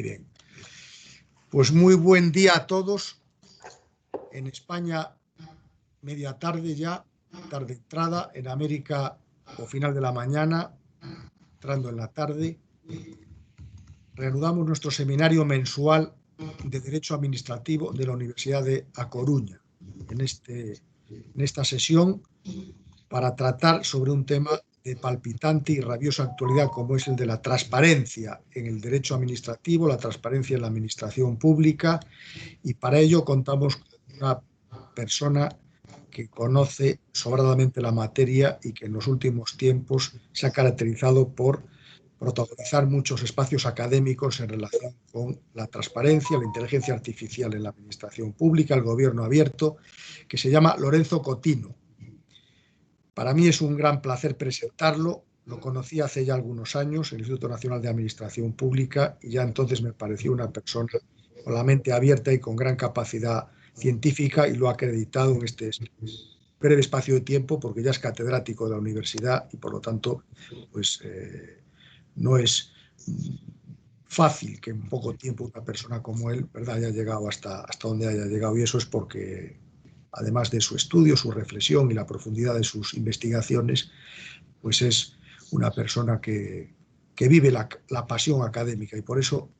Bien. Pues muy buen día a todos. En España, media tarde ya, tarde entrada. En América, o final de la mañana, entrando en la tarde. Reanudamos nuestro seminario mensual de Derecho Administrativo de la Universidad de A Coruña. En esta sesión, para tratar sobre un tema de palpitante y rabiosa actualidad como es el de la transparencia en el derecho administrativo, la transparencia en la administración pública, y para ello contamos con una persona que conoce sobradamente la materia y que en los últimos tiempos se ha caracterizado por protagonizar muchos espacios académicos en relación con la transparencia, la inteligencia artificial en la administración pública, el gobierno abierto, que se llama Lorenzo Cotino. Para mí es un gran placer presentarlo. Lo conocí hace ya algunos años en el Instituto Nacional de Administración Pública y ya entonces me pareció una persona con la mente abierta y con gran capacidad científica, y lo ha acreditado en este breve espacio de tiempo porque ya es catedrático de la universidad y por lo tanto pues no es fácil que en poco tiempo una persona como él, ¿verdad?, haya llegado hasta donde haya llegado, y eso es porque además de su estudio, su reflexión y la profundidad de sus investigaciones, pues es una persona que vive la pasión académica, y por eso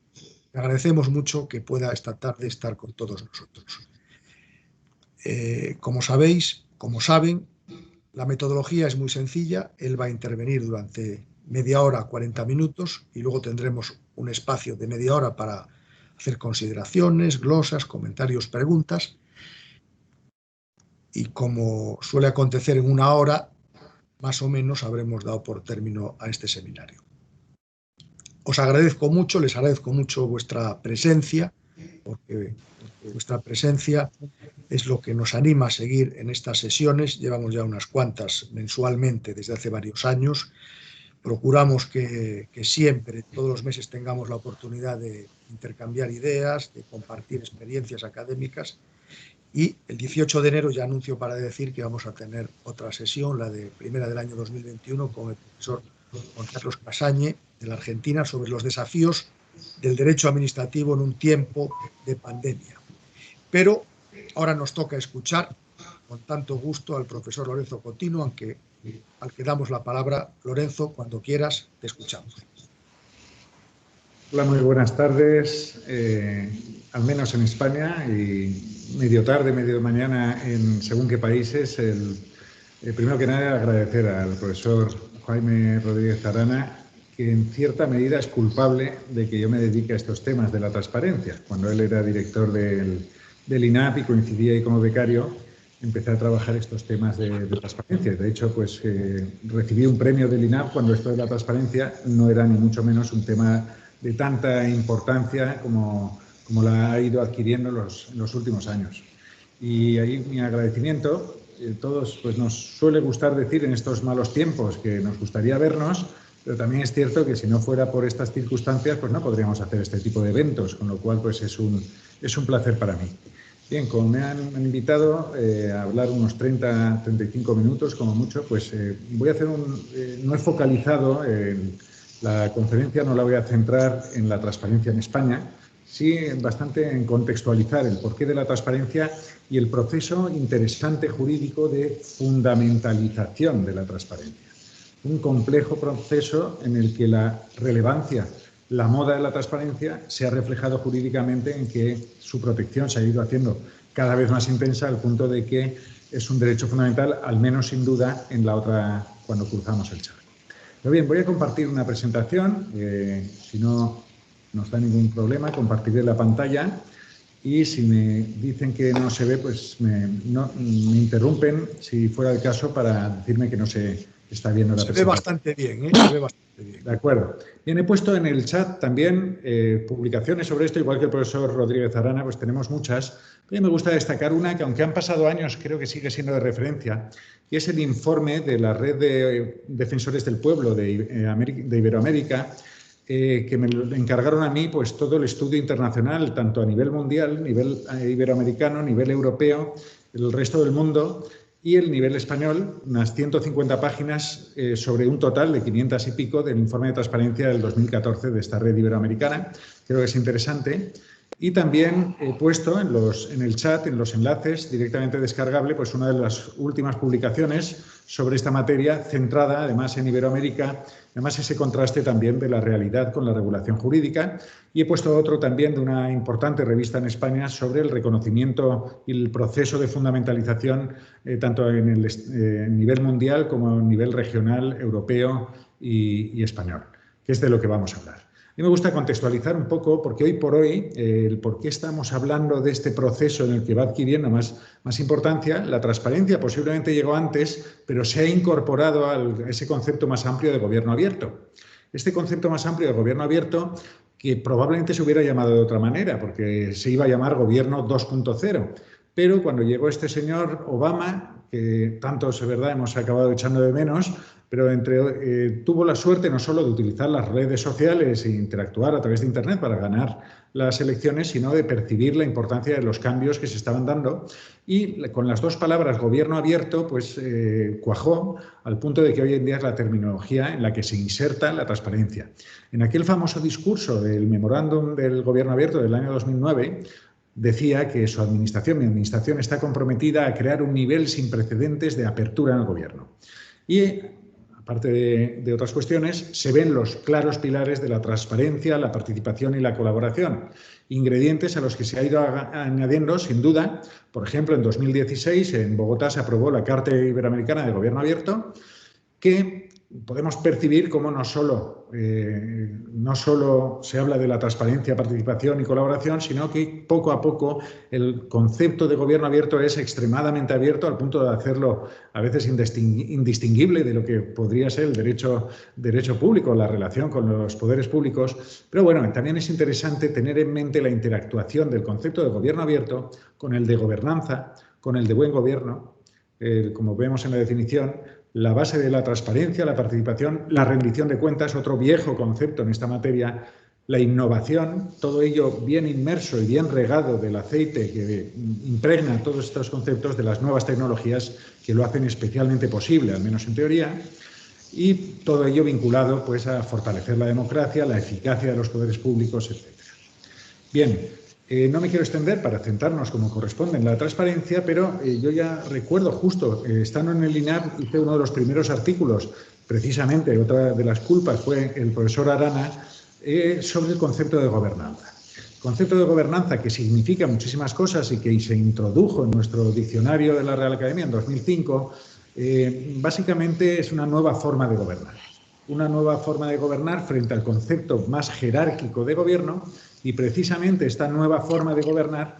le agradecemos mucho que pueda esta tarde estar con todos nosotros. Como saben, la metodología es muy sencilla. Él va a intervenir durante media hora, 40 minutos, y luego tendremos un espacio de media hora para hacer consideraciones, glosas, comentarios, preguntas. Y como suele acontecer en una hora, más o menos habremos dado por término a este seminario. Os agradezco mucho, les agradezco mucho vuestra presencia, porque vuestra presencia es lo que nos anima a seguir en estas sesiones. Llevamos ya unas cuantas mensualmente desde hace varios años. Procuramos que siempre, todos los meses, tengamos la oportunidad de intercambiar ideas, de compartir experiencias académicas. Y el 18 de enero ya anuncio para decir que vamos a tener otra sesión, la de primera del año 2021, con el profesor Juan Carlos Casañe, de la Argentina, sobre los desafíos del derecho administrativo en un tiempo de pandemia. Pero ahora nos toca escuchar con tanto gusto al profesor Lorenzo Cotino, al que damos la palabra. Lorenzo, cuando quieras, te escuchamos. Hola, muy buenas tardes. Al menos en España, y medio tarde, medio mañana en según qué países. Primero que nada, agradecer al profesor Jaime Rodríguez Arana, que en cierta medida es culpable de que yo me dedique a estos temas de la transparencia. Cuando él era director del INAP y coincidía ahí como becario, empecé a trabajar estos temas de transparencia. De hecho, pues recibí un premio del INAP cuando esto de la transparencia no era ni mucho menos un tema de tanta importancia como la ha ido adquiriendo en los últimos años. Y ahí mi agradecimiento. Todos pues nos suele gustar decir en estos malos tiempos que nos gustaría vernos, pero también es cierto que si no fuera por estas circunstancias pues no podríamos hacer este tipo de eventos, con lo cual pues es un placer para mí. Bien, como me han invitado a hablar unos 30-35 minutos como mucho, pues voy a hacer no he focalizado la conferencia, no la voy a centrar en la transparencia en España, sí bastante en contextualizar el porqué de la transparencia y el proceso interesante jurídico de fundamentalización de la transparencia. Un complejo proceso en el que la relevancia, la moda de la transparencia se ha reflejado jurídicamente en que su protección se ha ido haciendo cada vez más intensa, al punto de que es un derecho fundamental, al menos sin duda, en la otra, cuando cruzamos el charco. Pero bien, voy a compartir una presentación, si no nos da ningún problema, compartiré la pantalla, y si me dicen que no se ve, pues me interrumpen, si fuera el caso, para decirme que no se está viendo la presentación. Se ve bastante bien, ¿eh? Se ve bastante bien. De acuerdo. Bien, he puesto en el chat también publicaciones sobre esto, igual que el profesor Rodríguez Arana, pues tenemos muchas. Pero me gusta destacar una que, aunque han pasado años, creo que sigue siendo de referencia, y es el informe de la Red de Defensores del Pueblo de Iberoamérica, que me lo encargaron a mí, pues todo el estudio internacional, tanto a nivel mundial, nivel iberoamericano, nivel europeo, el resto del mundo, y el nivel español, unas 150 páginas sobre un total de 500 y pico del informe de transparencia del 2014 de esta red iberoamericana, creo que es interesante. Y también he puesto en el chat, en los enlaces directamente descargable, pues una de las últimas publicaciones sobre esta materia, centrada además en Iberoamérica, además ese contraste también de la realidad con la regulación jurídica. Y he puesto otro también de una importante revista en España sobre el reconocimiento y el proceso de fundamentalización tanto en el nivel mundial como a nivel regional, europeo y español, que es de lo que vamos a hablar. A mí me gusta contextualizar un poco, porque hoy por hoy, el por qué estamos hablando de este proceso en el que va adquiriendo más importancia. La transparencia posiblemente llegó antes, pero se ha incorporado a ese concepto más amplio de gobierno abierto. Este concepto más amplio de gobierno abierto, que probablemente se hubiera llamado de otra manera, porque se iba a llamar gobierno 2.0. Pero cuando llegó este señor Obama, que tantos, es verdad, hemos acabado echando de menos, pero tuvo la suerte no solo de utilizar las redes sociales e interactuar a través de Internet para ganar las elecciones, sino de percibir la importancia de los cambios que se estaban dando. Y con las dos palabras gobierno abierto, pues cuajó al punto de que hoy en día es la terminología en la que se inserta la transparencia. En aquel famoso discurso del memorándum del gobierno abierto del año 2009, decía que mi administración está comprometida a crear un nivel sin precedentes de apertura en el gobierno. Y aparte de otras cuestiones, se ven los claros pilares de la transparencia, la participación y la colaboración, ingredientes a los que se ha ido añadiendo, sin duda. Por ejemplo, en 2016 en Bogotá se aprobó la Carta Iberoamericana de Gobierno Abierto, que podemos percibir cómo no solo se habla de la transparencia, participación y colaboración, sino que poco a poco el concepto de gobierno abierto es extremadamente abierto al punto de hacerlo a veces indistinguible de lo que podría ser el derecho público, la relación con los poderes públicos. Pero bueno, también es interesante tener en mente la interactuación del concepto de gobierno abierto con el de gobernanza, con el de buen gobierno, como vemos en la definición. La base de la transparencia, la participación, la rendición de cuentas, otro viejo concepto en esta materia, la innovación, todo ello bien inmerso y bien regado del aceite que impregna todos estos conceptos de las nuevas tecnologías que lo hacen especialmente posible, al menos en teoría, y todo ello vinculado pues, a fortalecer la democracia, la eficacia de los poderes públicos, etc. Bien. No me quiero extender para centrarnos como corresponde en la transparencia, pero yo ya recuerdo justo, estando en el INAP, hice uno de los primeros artículos, precisamente otra de las culpas fue el profesor Arana, sobre el concepto de gobernanza. Concepto de gobernanza que significa muchísimas cosas y que se introdujo en nuestro diccionario de la Real Academia en 2005, básicamente es una nueva forma de gobernar. Una nueva forma de gobernar frente al concepto más jerárquico de gobierno. Y precisamente esta nueva forma de gobernar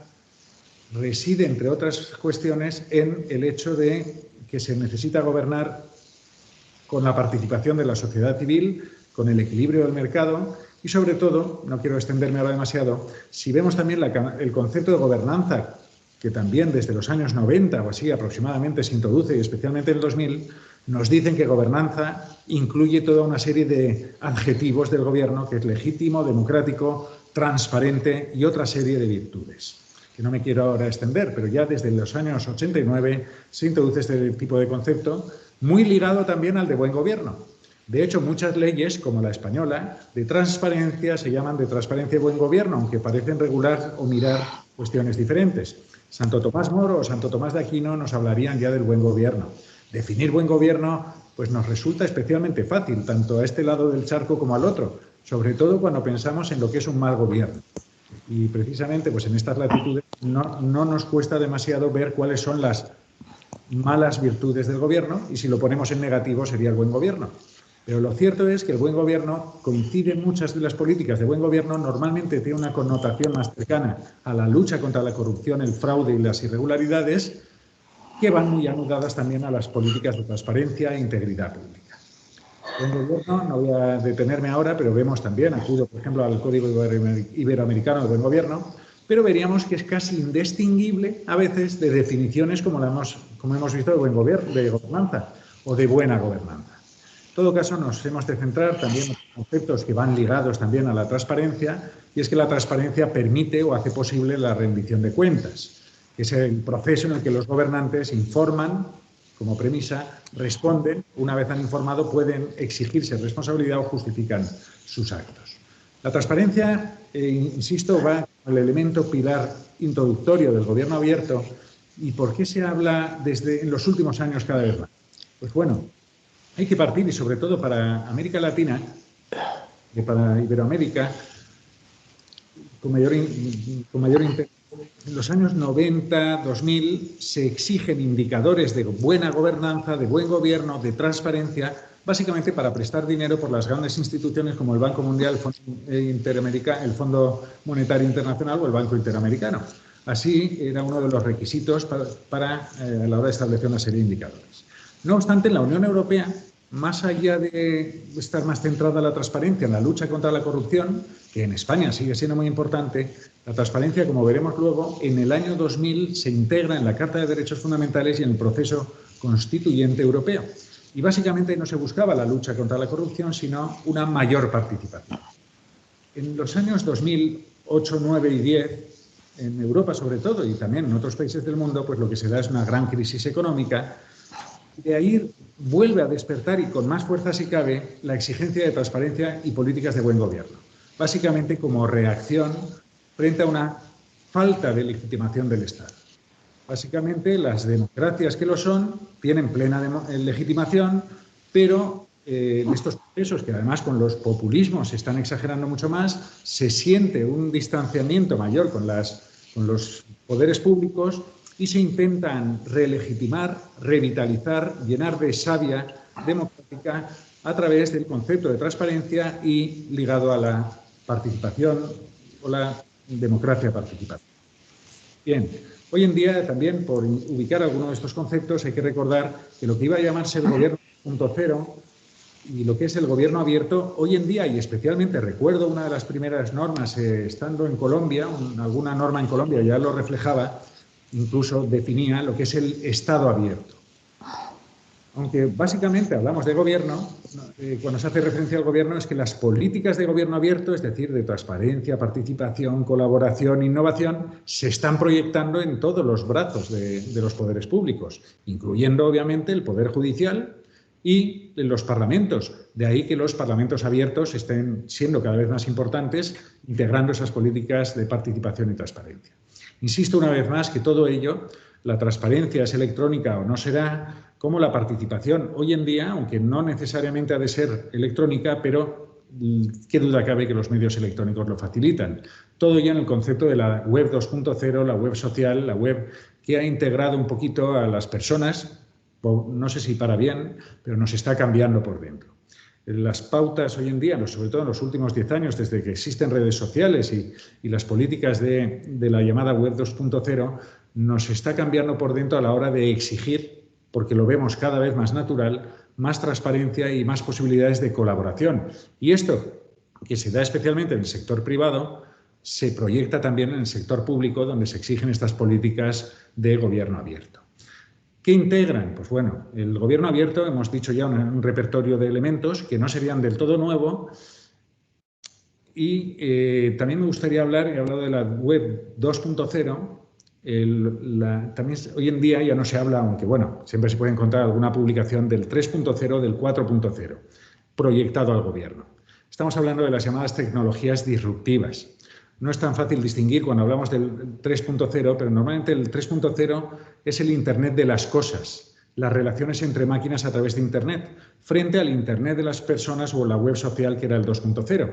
reside, entre otras cuestiones, en el hecho de que se necesita gobernar con la participación de la sociedad civil, con el equilibrio del mercado y, sobre todo, no quiero extenderme ahora demasiado, si vemos también el concepto de gobernanza, que también desde los años 90 o así aproximadamente se introduce, y especialmente en el 2000, nos dicen que gobernanza incluye toda una serie de adjetivos del gobierno, que es legítimo, democrático, transparente y otra serie de virtudes, que no me quiero ahora extender, pero ya desde los años 89 se introduce este tipo de concepto, muy ligado también al de buen gobierno. De hecho, muchas leyes, como la española, de transparencia se llaman de transparencia y buen gobierno, aunque parecen regular o mirar cuestiones diferentes. Santo Tomás Moro o Santo Tomás de Aquino nos hablarían ya del buen gobierno. Definir buen gobierno pues nos resulta especialmente fácil, tanto a este lado del charco como al otro, sobre todo cuando pensamos en lo que es un mal gobierno. Y precisamente pues en estas latitudes no nos cuesta demasiado ver cuáles son las malas virtudes del gobierno, y si lo ponemos en negativo sería el buen gobierno. Pero lo cierto es que el buen gobierno coincide en muchas de las políticas de buen gobierno, normalmente tiene una connotación más cercana a la lucha contra la corrupción, el fraude y las irregularidades, que van muy anudadas también a las políticas de transparencia e integridad pública. En gobierno, no voy a detenerme ahora, pero vemos también, acudo por ejemplo al Código Iberoamericano de Buen Gobierno, pero veríamos que es casi indistinguible a veces de definiciones como hemos visto de buen gobierno, de gobernanza o de buena gobernanza. En todo caso, nos hemos de centrar también en conceptos que van ligados también a la transparencia, y es que la transparencia permite o hace posible la rendición de cuentas, que es el proceso en el que los gobernantes informan, como premisa, responden, una vez han informado pueden exigirse responsabilidad o justifican sus actos. La transparencia, insisto, va al elemento pilar introductorio del gobierno abierto. ¿Y por qué se habla en los últimos años cada vez más? Pues bueno, hay que partir, y sobre todo para América Latina, y para Iberoamérica, con mayor interés. En los años 90, 2000, se exigen indicadores de buena gobernanza, de buen gobierno, de transparencia, básicamente para prestar dinero por las grandes instituciones como el Banco Mundial, el Fondo Monetario Internacional o el Banco Interamericano. Así era uno de los requisitos para a la hora de establecer una serie de indicadores. No obstante, en la Unión Europea, más allá de estar más centrada en la transparencia, en la lucha contra la corrupción, que en España sigue siendo muy importante, la transparencia, como veremos luego, en el año 2000 se integra en la Carta de Derechos Fundamentales y en el proceso constituyente europeo. Y básicamente no se buscaba la lucha contra la corrupción, sino una mayor participación. En los años 2008, 9 y 10, en Europa sobre todo, y también en otros países del mundo, pues lo que se da es una gran crisis económica. De ahí vuelve a despertar, y con más fuerza si cabe, la exigencia de transparencia y políticas de buen gobierno. Básicamente como reacción frente a una falta de legitimación del Estado. Básicamente las democracias que lo son tienen plena legitimación, pero en estos procesos, que además con los populismos se están exagerando mucho más, se siente un distanciamiento mayor con los poderes públicos y se intentan relegitimar, revitalizar, llenar de savia democrática a través del concepto de transparencia y ligado a la participación o la democracia participativa. Bien, hoy en día también, por ubicar algunos de estos conceptos, hay que recordar que lo que iba a llamarse el gobierno 2.0 y lo que es el gobierno abierto, hoy en día, y especialmente recuerdo una de las primeras normas estando en Colombia, alguna norma en Colombia ya lo reflejaba, incluso definía lo que es el Estado abierto. Aunque básicamente hablamos de gobierno, cuando se hace referencia al gobierno es que las políticas de gobierno abierto, es decir, de transparencia, participación, colaboración, innovación, se están proyectando en todos los brazos de los poderes públicos, incluyendo obviamente el Poder Judicial y los parlamentos. De ahí que los parlamentos abiertos estén siendo cada vez más importantes, integrando esas políticas de participación y transparencia. Insisto una vez más que todo ello, la transparencia es electrónica o no será, como la participación hoy en día, aunque no necesariamente ha de ser electrónica, pero qué duda cabe que los medios electrónicos lo facilitan. Todo ya en el concepto de la web 2.0, la web social, la web que ha integrado un poquito a las personas, no sé si para bien, pero nos está cambiando por dentro. Las pautas hoy en día, sobre todo en los últimos 10 años, desde que existen redes sociales y las políticas de la llamada web 2.0, nos está cambiando por dentro a la hora de exigir, porque lo vemos cada vez más natural, más transparencia y más posibilidades de colaboración. Y esto, que se da especialmente en el sector privado, se proyecta también en el sector público, donde se exigen estas políticas de gobierno abierto. ¿Qué integran? Pues bueno, el gobierno abierto, hemos dicho ya un repertorio de elementos que no serían del todo nuevo, y también me gustaría hablar, he hablado de la web 2.0, también hoy en día ya no se habla, aunque bueno, siempre se puede encontrar alguna publicación del 3.0, del 4.0, proyectado al gobierno. Estamos hablando de las llamadas tecnologías disruptivas. No es tan fácil distinguir cuando hablamos del 3.0, pero normalmente el 3.0 es el Internet de las cosas, las relaciones entre máquinas a través de Internet, frente al Internet de las personas o la web social, que era el 2.0.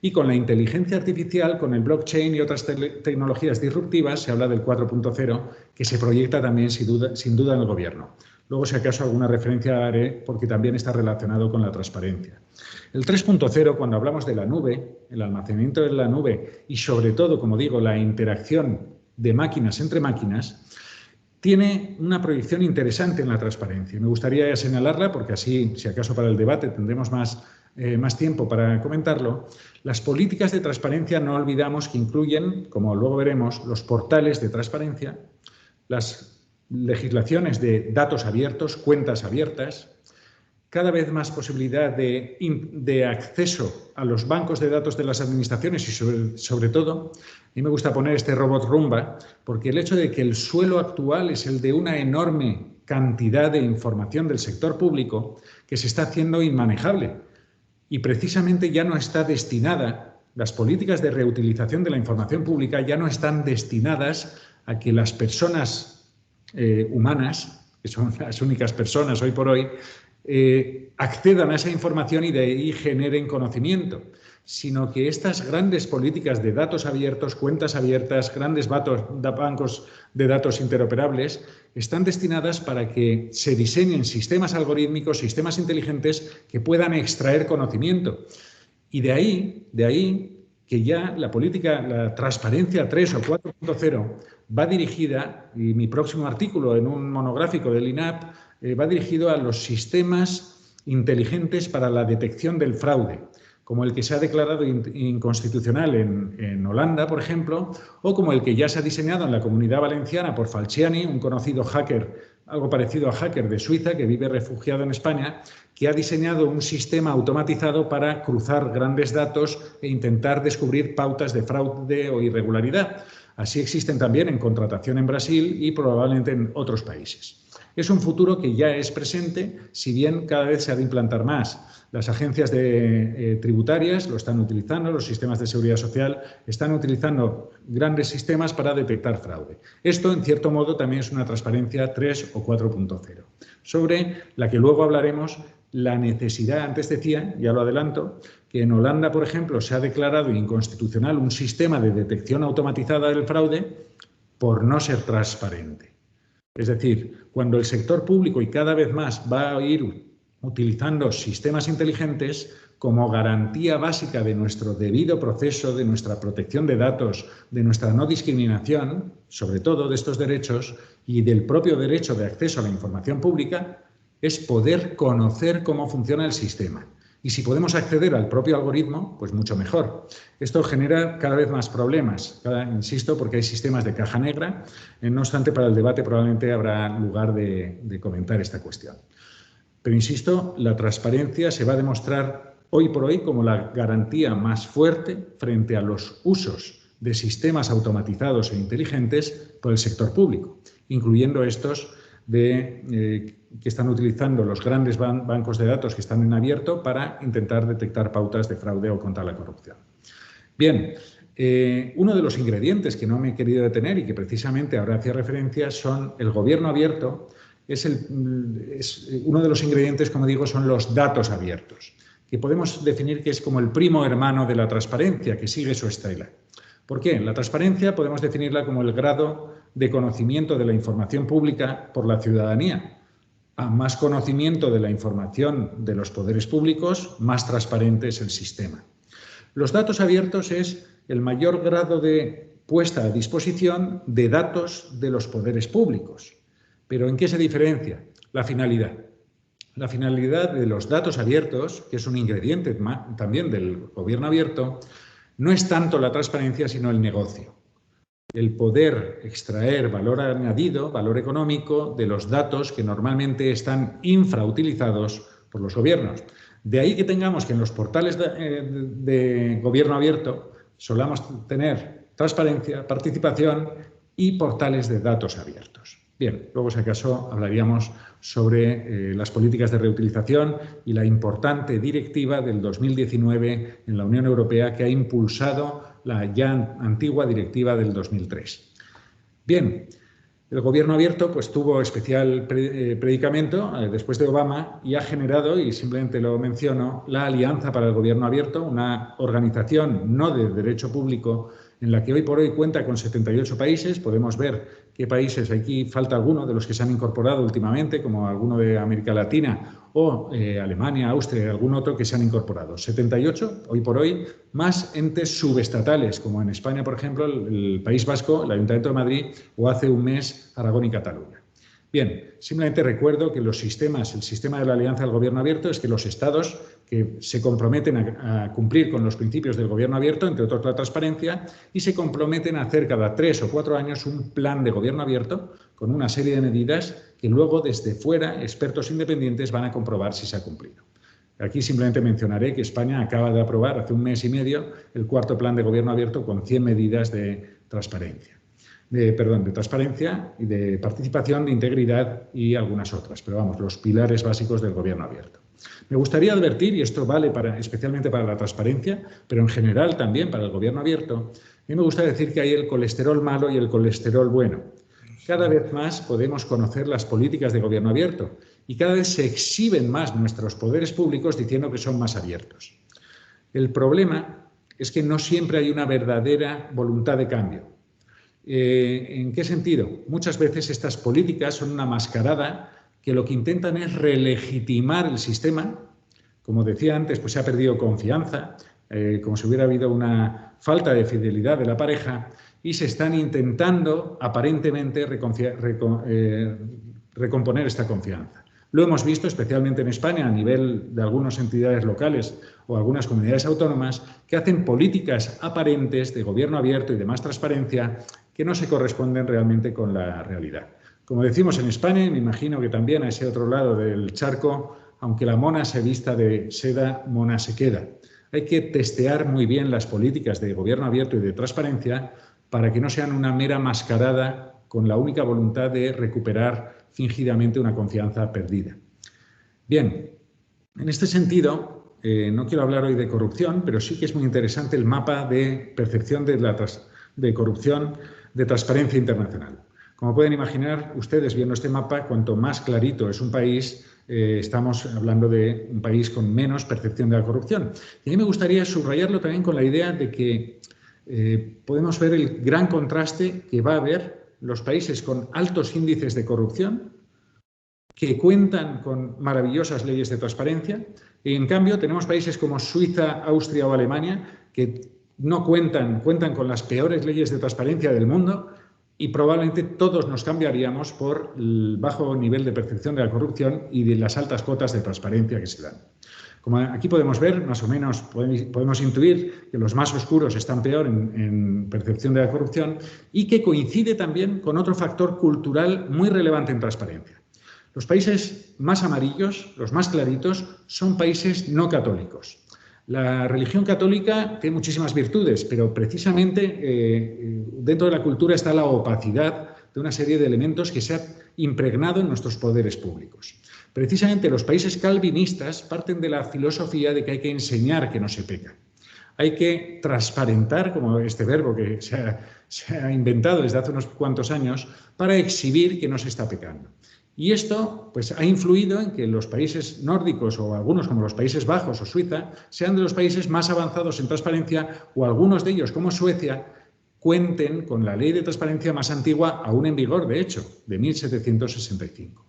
Y con la inteligencia artificial, con el blockchain y otras tecnologías disruptivas, se habla del 4.0, que se proyecta también sin duda en el gobierno. Luego, si acaso, alguna referencia haré, porque también está relacionado con la transparencia. El 3.0, cuando hablamos de la nube, el almacenamiento de la nube y, sobre todo, como digo, la interacción de máquinas entre máquinas, tiene una proyección interesante en la transparencia. Me gustaría señalarla, porque así, si acaso para el debate tendremos más tiempo para comentarlo. Las políticas de transparencia no olvidamos que incluyen, como luego veremos, los portales de transparencia, las legislaciones de datos abiertos, cuentas abiertas, cada vez más posibilidad de acceso a los bancos de datos de las administraciones y sobre todo, a mí me gusta poner este robot rumba, porque el hecho de que el suelo actual es el de una enorme cantidad de información del sector público que se está haciendo inmanejable y precisamente ya no está destinada las políticas de reutilización de la información pública ya no están destinadas a que las personas humanas, que son las únicas personas hoy por hoy, accedan a esa información y de ahí generen conocimiento, sino que estas grandes políticas de datos abiertos, cuentas abiertas, grandes bancos de datos interoperables, están destinadas para que se diseñen sistemas algorítmicos, sistemas inteligentes que puedan extraer conocimiento. Y de ahí que ya la política, la transparencia 3 o 4.0 va dirigida, y mi próximo artículo en un monográfico del INAP va dirigido a los sistemas inteligentes para la detección del fraude, como el que se ha declarado inconstitucional en Holanda, por ejemplo, o como el que ya se ha diseñado en la Comunidad Valenciana por Falciani, un conocido hacker, algo parecido a hacker de Suiza, que vive refugiado en España, que ha diseñado un sistema automatizado para cruzar grandes datos e intentar descubrir pautas de fraude o irregularidad. Así existen también en contratación en Brasil y probablemente en otros países. Es un futuro que ya es presente, si bien cada vez se ha de implantar más. Las agencias tributarias lo están utilizando, los sistemas de seguridad social están utilizando grandes sistemas para detectar fraude. Esto, en cierto modo, también es una transparencia 3 o 4.0, sobre la que luego hablaremos. La necesidad, antes decía, ya lo adelanto, que en Holanda, por ejemplo, se ha declarado inconstitucional un sistema de detección automatizada del fraude por no ser transparente. Es decir, cuando el sector público y cada vez más va a ir utilizando sistemas inteligentes como garantía básica de nuestro debido proceso, de nuestra protección de datos, de nuestra no discriminación, sobre todo de estos derechos y del propio derecho de acceso a la información pública, es poder conocer cómo funciona el sistema. Y si podemos acceder al propio algoritmo, pues mucho mejor. Esto genera cada vez más problemas, insisto, porque hay sistemas de caja negra. No obstante, para el debate probablemente habrá lugar de comentar esta cuestión. Pero insisto, la transparencia se va a demostrar hoy por hoy como la garantía más fuerte frente a los usos de sistemas automatizados e inteligentes por el sector público, incluyendo estos que están utilizando los grandes bancos de datos que están en abierto para intentar detectar pautas de fraude o contra la corrupción. Bien, uno de los ingredientes que no me he querido detener y que precisamente ahora hacía referencia son el gobierno abierto. Uno de los ingredientes, como digo, son los datos abiertos, que podemos definir que es como el primo hermano de la transparencia, que sigue su estela. ¿Por qué? La transparencia podemos definirla como el grado de conocimiento de la información pública por la ciudadanía. A más conocimiento de la información de los poderes públicos, más transparente es el sistema. Los datos abiertos es el mayor grado de puesta a disposición de datos de los poderes públicos. ¿Pero en qué se diferencia? La finalidad. La finalidad de los datos abiertos, que es un ingrediente también del gobierno abierto, no es tanto la transparencia, sino el negocio. El poder extraer valor añadido, valor económico, de los datos que normalmente están infrautilizados por los gobiernos. De ahí que tengamos que en los portales de gobierno abierto solamos tener transparencia, participación y portales de datos abiertos. Bien, luego si acaso hablaríamos sobre las políticas de reutilización y la importante directiva del 2019 en la Unión Europea que ha impulsado la ya antigua directiva del 2003. Bien, el gobierno abierto pues tuvo especial predicamento después de Obama y ha generado, y simplemente lo menciono, la Alianza para el Gobierno Abierto, una organización no de derecho público en la que hoy por hoy cuenta con 78 países. Podemos ver qué países, aquí falta alguno de los que se han incorporado últimamente, como alguno de América Latina o Alemania, Austria y algún otro que se han incorporado. 78, hoy por hoy, más entes subestatales, como en España, por ejemplo, el País Vasco, el Ayuntamiento de Madrid o hace un mes Aragón y Cataluña. Bien, simplemente recuerdo que los sistemas, el sistema de la Alianza del Gobierno Abierto es que los estados que se comprometen a cumplir con los principios del gobierno abierto, entre otros la transparencia, y se comprometen a hacer cada 3 o 4 años un plan de gobierno abierto con una serie de medidas que luego desde fuera expertos independientes van a comprobar si se ha cumplido. Aquí simplemente mencionaré que España acaba de aprobar hace un mes y medio el 4º plan de gobierno abierto con 100 medidas de transparencia. De transparencia y de participación, de integridad y algunas otras. Pero vamos, los pilares básicos del gobierno abierto. Me gustaría advertir, y esto vale especialmente para la transparencia, pero en general también para el gobierno abierto, a mí me gusta decir que hay el colesterol malo y el colesterol bueno. Cada vez más podemos conocer las políticas de gobierno abierto y cada vez se exhiben más nuestros poderes públicos diciendo que son más abiertos. El problema es que no siempre hay una verdadera voluntad de cambio. ¿En qué sentido? Muchas veces estas políticas son una mascarada que lo que intentan es relegitimar el sistema. Como decía antes, pues se ha perdido confianza, como si hubiera habido una falta de fidelidad de la pareja, y se están intentando aparentemente recomponer esta confianza. Lo hemos visto especialmente en España a nivel de algunas entidades locales o algunas comunidades autónomas que hacen políticas aparentes de gobierno abierto y de más transparencia que no se corresponden realmente con la realidad. Como decimos en España, y me imagino que también a ese otro lado del charco, aunque la mona se vista de seda, mona se queda. Hay que testear muy bien las políticas de gobierno abierto y de transparencia para que no sean una mera mascarada con la única voluntad de recuperar fingidamente una confianza perdida. Bien, en este sentido, no quiero hablar hoy de corrupción, pero sí que es muy interesante el mapa de percepción de corrupción de Transparencia Internacional. Como pueden imaginar ustedes viendo este mapa, cuanto más clarito es un país, estamos hablando de un país con menos percepción de la corrupción. Y a mí me gustaría subrayarlo también con la idea de que podemos ver el gran contraste que va a haber los países con altos índices de corrupción, que cuentan con maravillosas leyes de transparencia, y en cambio tenemos países como Suiza, Austria o Alemania que no cuentan con las peores leyes de transparencia del mundo, y probablemente todos nos cambiaríamos por el bajo nivel de percepción de la corrupción y de las altas cuotas de transparencia que se dan. Como aquí podemos ver, más o menos podemos intuir que los más oscuros están peor en percepción de la corrupción y que coincide también con otro factor cultural muy relevante en transparencia. Los países más amarillos, los más claritos, son países no católicos. La religión católica tiene muchísimas virtudes, pero precisamente dentro de la cultura está la opacidad de una serie de elementos que se han impregnado en nuestros poderes públicos. Precisamente los países calvinistas parten de la filosofía de que hay que enseñar que no se peca. Hay que transparentar, como este verbo que se ha inventado desde hace unos cuantos años, para exhibir que no se está pecando. Y esto pues, ha influido en que los países nórdicos o algunos como los Países Bajos o Suiza sean de los países más avanzados en transparencia o algunos de ellos como Suecia cuenten con la ley de transparencia más antigua aún en vigor, de hecho, de 1765.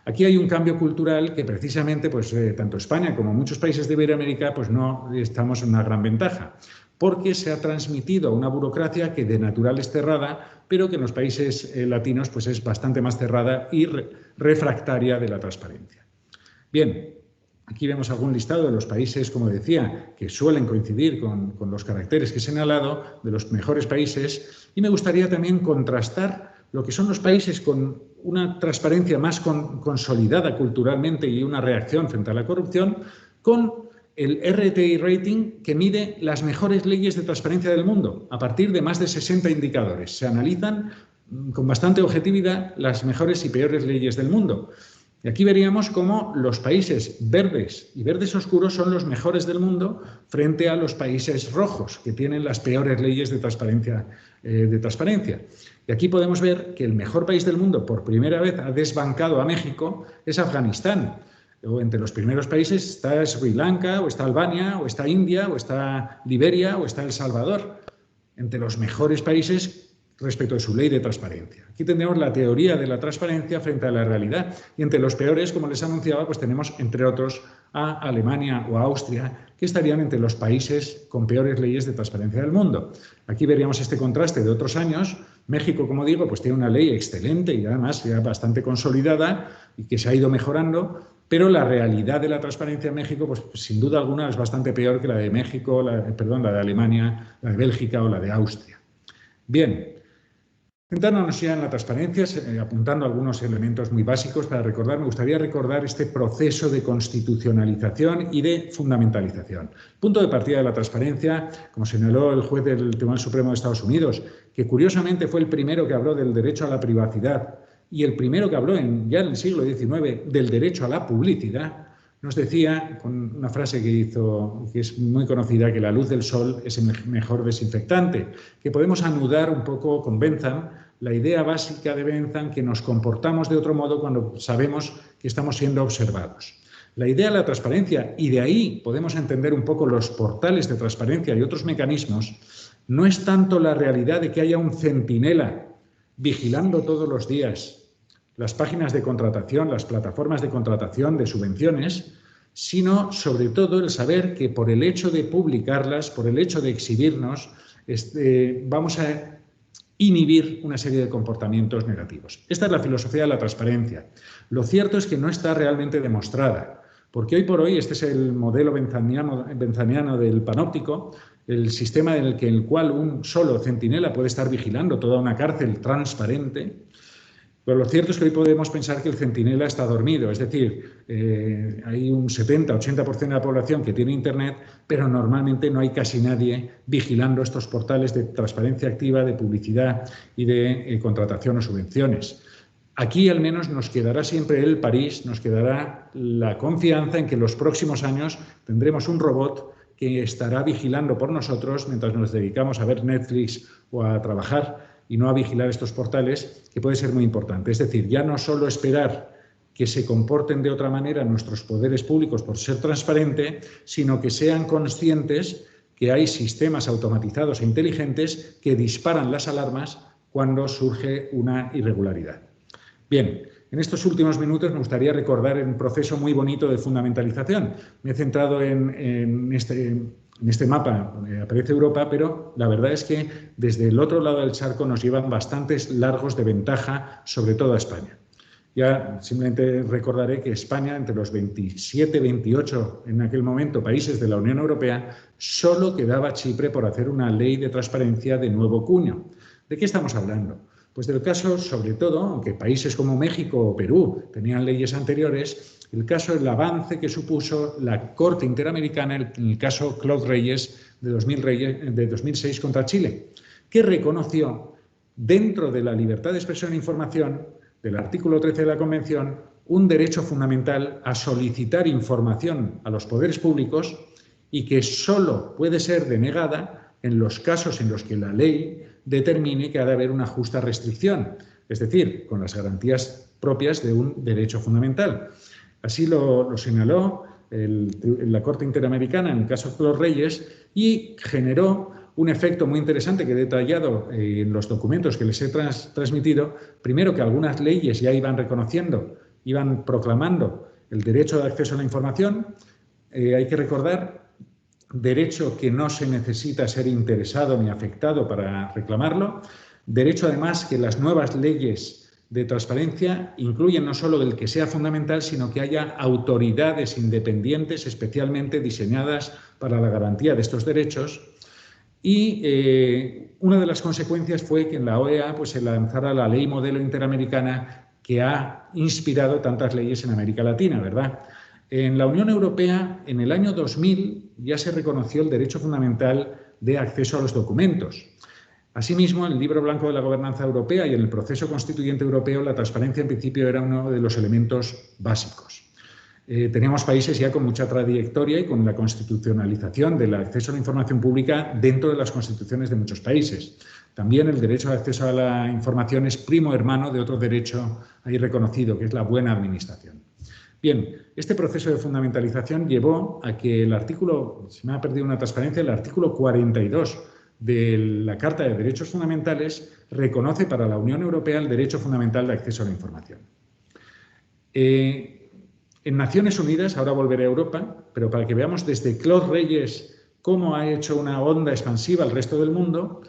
Aquí hay un cambio cultural que precisamente pues, tanto España como muchos países de Iberoamérica pues, no estamos en una gran ventaja, porque se ha transmitido una burocracia que de natural es cerrada, pero que en los países latinos pues, es bastante más cerrada y refractaria de la transparencia. Bien, aquí vemos algún listado de los países, como decía, que suelen coincidir con los caracteres que he señalado, de los mejores países, y me gustaría también contrastar lo que son los países con una transparencia más consolidada culturalmente y una reacción frente a la corrupción, con el RTI Rating, que mide las mejores leyes de transparencia del mundo, a partir de más de 60 indicadores. Se analizan con bastante objetividad las mejores y peores leyes del mundo. Y aquí veríamos cómo los países verdes y verdes oscuros son los mejores del mundo frente a los países rojos, que tienen las peores leyes de transparencia. Y aquí podemos ver que el mejor país del mundo, por primera vez, ha desbancado a México, es Afganistán. O entre los primeros países está Sri Lanka, o está Albania, o está India, o está Liberia, o está El Salvador. Entre los mejores países respecto a su ley de transparencia. Aquí tendremos la teoría de la transparencia frente a la realidad. Y entre los peores, como les anunciaba, pues tenemos, entre otros, a Alemania o a Austria, que estarían entre los países con peores leyes de transparencia del mundo. Aquí veríamos este contraste de otros años. México, como digo, pues tiene una ley excelente y además ya bastante consolidada y que se ha ido mejorando, pero la realidad de la transparencia en México, pues sin duda alguna, es bastante peor que la de México, la de Alemania, la de Bélgica o la de Austria. Bien. Centrándonos ya en la transparencia, apuntando algunos elementos muy básicos para recordar, me gustaría recordar este proceso de constitucionalización y de fundamentalización. Punto de partida de la transparencia, como señaló el juez del Tribunal Supremo de Estados Unidos, que curiosamente fue el primero que habló del derecho a la privacidad y el primero que habló ya en el siglo XIX del derecho a la publicidad. nos decía, con una frase que hizo, que es muy conocida, que la luz del sol es el mejor desinfectante, que podemos anudar un poco con Bentham, la idea básica de Bentham, que nos comportamos de otro modo cuando sabemos que estamos siendo observados. La idea de la transparencia, y de ahí podemos entender un poco los portales de transparencia y otros mecanismos, no es tanto la realidad de que haya un centinela vigilando todos los días las páginas de contratación, las plataformas de contratación de subvenciones, sino sobre todo el saber que por el hecho de publicarlas, por el hecho de exhibirnos, vamos a inhibir una serie de comportamientos negativos. Esta es la filosofía de la transparencia. Lo cierto es que no está realmente demostrada, porque hoy por hoy este es el modelo benzaniano del panóptico, el sistema en el cual un solo centinela puede estar vigilando toda una cárcel transparente. Pero lo cierto es que hoy podemos pensar que el centinela está dormido, es decir, hay un 70-80% de la población que tiene Internet, pero normalmente no hay casi nadie vigilando estos portales de transparencia activa, de publicidad y de contratación o subvenciones. Aquí al menos nos quedará siempre el París, nos quedará la confianza en que en los próximos años tendremos un robot que estará vigilando por nosotros mientras nos dedicamos a ver Netflix o a trabajar y no a vigilar estos portales, que puede ser muy importante. Es decir, ya no solo esperar que se comporten de otra manera nuestros poderes públicos por ser transparente, sino que sean conscientes que hay sistemas automatizados e inteligentes que disparan las alarmas cuando surge una irregularidad. Bien, en estos últimos minutos me gustaría recordar un proceso muy bonito de fundamentalización. Me he centrado en este mapa, aparece Europa, pero la verdad es que desde el otro lado del charco nos llevan bastantes largos de ventaja sobre toda España. Ya simplemente recordaré que España, entre los 27, 28 en aquel momento países de la Unión Europea, solo quedaba Chipre por hacer una ley de transparencia de nuevo cuño. ¿De qué estamos hablando? Pues del caso, sobre todo, aunque países como México o Perú tenían leyes anteriores, el caso del avance que supuso la Corte Interamericana en el caso Claude Reyes de 2006 contra Chile, que reconoció dentro de la libertad de expresión e información del artículo 13 de la Convención un derecho fundamental a solicitar información a los poderes públicos y que solo puede ser denegada en los casos en los que la ley determine que ha de haber una justa restricción, es decir, con las garantías propias de un derecho fundamental. Así lo señaló la Corte Interamericana en el caso de los Reyes y generó un efecto muy interesante que he detallado en los documentos que les he transmitido. Primero, que algunas leyes ya iban reconociendo, iban proclamando el derecho de acceso a la información. Hay que recordar, derecho que no se necesita ser interesado ni afectado para reclamarlo. Derecho, además, que las nuevas leyes de transparencia incluyen no solo el que sea fundamental, sino que haya autoridades independientes especialmente diseñadas para la garantía de estos derechos. Y una de las consecuencias fue que en la OEA se lanzara la Ley Modelo Interamericana que ha inspirado tantas leyes en América Latina, ¿verdad? En la Unión Europea, en el año 2000, ya se reconoció el derecho fundamental de acceso a los documentos. Asimismo, en el Libro Blanco de la Gobernanza Europea y en el proceso constituyente europeo, la transparencia en principio era uno de los elementos básicos. Teníamos países ya con mucha trayectoria y con la constitucionalización del acceso a la información pública dentro de las constituciones de muchos países. También el derecho de acceso a la información es primo hermano de otro derecho ahí reconocido, que es la buena administración. Bien, este proceso de fundamentalización llevó a que el artículo, se me ha perdido una transparencia, el artículo 42 de la Carta de Derechos Fundamentales reconoce para la Unión Europea el derecho fundamental de acceso a la información. En Naciones Unidas, ahora volveré a Europa, pero para que veamos desde Claude Reyes cómo ha hecho una onda expansiva al resto del mundo,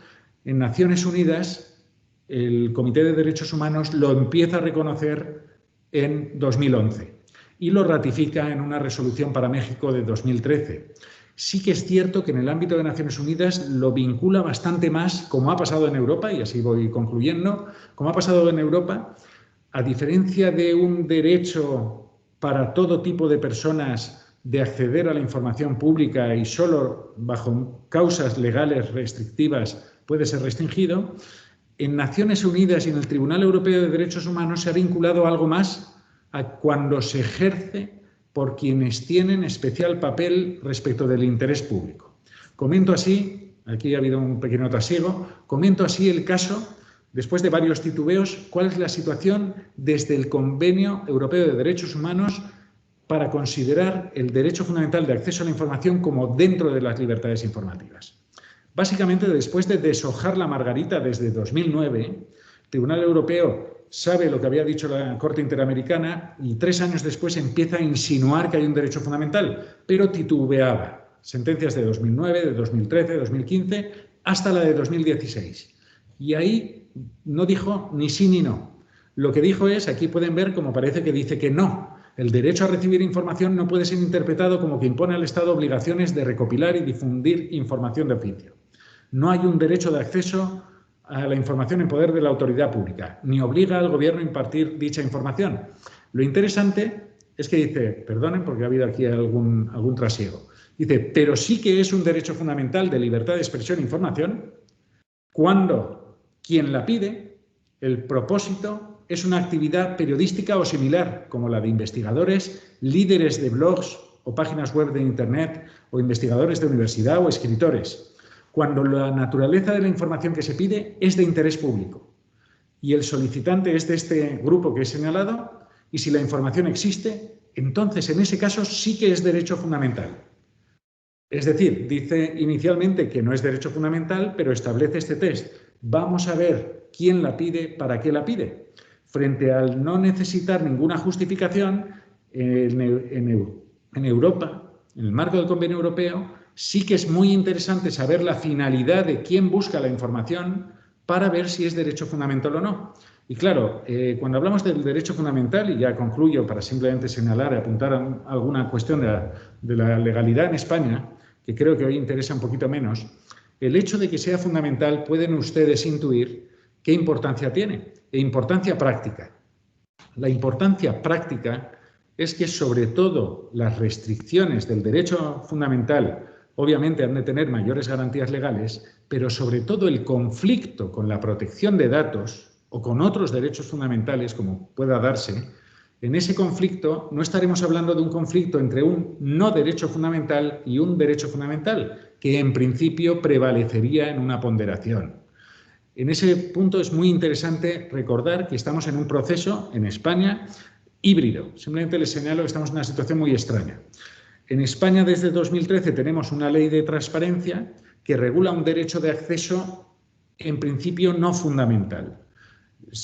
en Naciones Unidas el Comité de Derechos Humanos lo empieza a reconocer en 2011 y lo ratifica en una resolución para México de 2013. Sí que es cierto que en el ámbito de Naciones Unidas lo vincula bastante más, como ha pasado en Europa, y así voy concluyendo, como ha pasado en Europa, a diferencia de un derecho para todo tipo de personas de acceder a la información pública y solo bajo causas legales restrictivas puede ser restringido, en Naciones Unidas y en el Tribunal Europeo de Derechos Humanos se ha vinculado algo más a cuando se ejerce por quienes tienen especial papel respecto del interés público. Comento así, aquí ha habido un pequeño trasiego, comento así el caso, después de varios titubeos, cuál es la situación desde el Convenio Europeo de Derechos Humanos para considerar el derecho fundamental de acceso a la información como dentro de las libertades informativas. Básicamente, después de deshojar la margarita desde 2009, el Tribunal Europeo sabe lo que había dicho la Corte Interamericana y 3 años después empieza a insinuar que hay un derecho fundamental, pero titubeaba. Sentencias de 2009, de 2013, de 2015, hasta la de 2016. Y ahí no dijo ni sí ni no. Lo que dijo es, aquí pueden ver como parece que dice que no. El derecho a recibir información no puede ser interpretado como que impone al Estado obligaciones de recopilar y difundir información de oficio. No hay un derecho de acceso a la información en poder de la autoridad pública, ni obliga al Gobierno a impartir dicha información. Lo interesante es que dice, perdonen porque ha habido aquí algún trasiego, dice, pero sí que es un derecho fundamental de libertad de expresión e información cuando quien la pide, el propósito es una actividad periodística o similar, como la de investigadores, líderes de blogs o páginas web de Internet, o investigadores de universidad o escritores, cuando la naturaleza de la información que se pide es de interés público y el solicitante es de este grupo que he señalado, y si la información existe, entonces en ese caso sí que es derecho fundamental. Es decir, dice inicialmente que no es derecho fundamental, pero establece este test. Vamos a ver quién la pide, para qué la pide. Frente al no necesitar ninguna justificación, en Europa, en el marco del Convenio Europeo, sí que es muy interesante saber la finalidad de quién busca la información para ver si es derecho fundamental o no. Y claro, cuando hablamos del derecho fundamental, y ya concluyo para simplemente señalar y apuntar a alguna cuestión de la legalidad en España, que creo que hoy interesa un poquito menos, el hecho de que sea fundamental pueden ustedes intuir qué importancia tiene, e importancia práctica. La importancia práctica es que sobre todo las restricciones del derecho fundamental obviamente han de tener mayores garantías legales, pero sobre todo el conflicto con la protección de datos o con otros derechos fundamentales, como pueda darse, en ese conflicto no estaremos hablando de un conflicto entre un no derecho fundamental y un derecho fundamental, que en principio prevalecería en una ponderación. En ese punto es muy interesante recordar que estamos en un proceso en España híbrido. Simplemente les señalo que estamos en una situación muy extraña. En España desde 2013 tenemos una ley de transparencia que regula un derecho de acceso en principio no fundamental,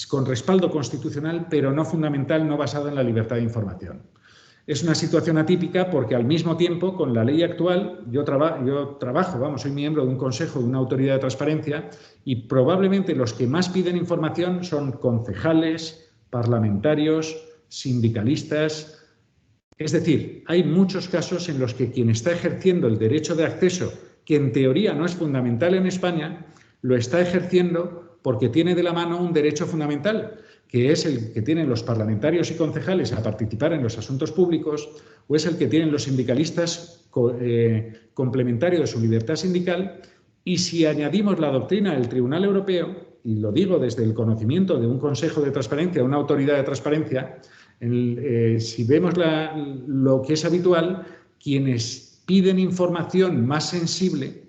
con respaldo constitucional, pero no fundamental, no basado en la libertad de información. Es una situación atípica porque al mismo tiempo, con la ley actual, yo trabajo, soy miembro de un consejo de una autoridad de transparencia y probablemente los que más piden información son concejales, parlamentarios, sindicalistas. Es decir, hay muchos casos en los que quien está ejerciendo el derecho de acceso, que en teoría no es fundamental en España, lo está ejerciendo porque tiene de la mano un derecho fundamental, que es el que tienen los parlamentarios y concejales a participar en los asuntos públicos, o es el que tienen los sindicalistas complementario de su libertad sindical. Y si añadimos la doctrina del Tribunal Europeo, y lo digo desde el conocimiento de un Consejo de Transparencia, una autoridad de transparencia, si vemos lo que es habitual, quienes piden información más sensible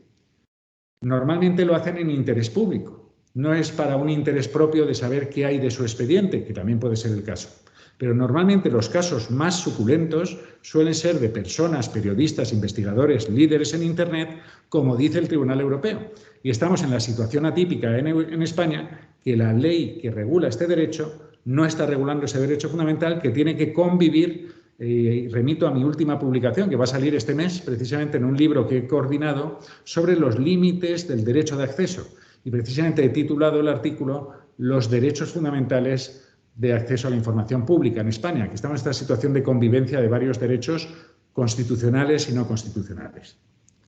normalmente lo hacen en interés público. No es para un interés propio de saber qué hay de su expediente, que también puede ser el caso. Pero normalmente los casos más suculentos suelen ser de personas, periodistas, investigadores, líderes en Internet, como dice el Tribunal Europeo. Y estamos en la situación atípica en España, que la ley que regula este derecho no está regulando ese derecho fundamental, que tiene que convivir. Remito a mi última publicación, que va a salir este mes, precisamente en un libro que he coordinado sobre los límites del derecho de acceso. Y precisamente he titulado el artículo Los derechos fundamentales de acceso a la información pública en España, que estamos en esta situación de convivencia de varios derechos constitucionales y no constitucionales.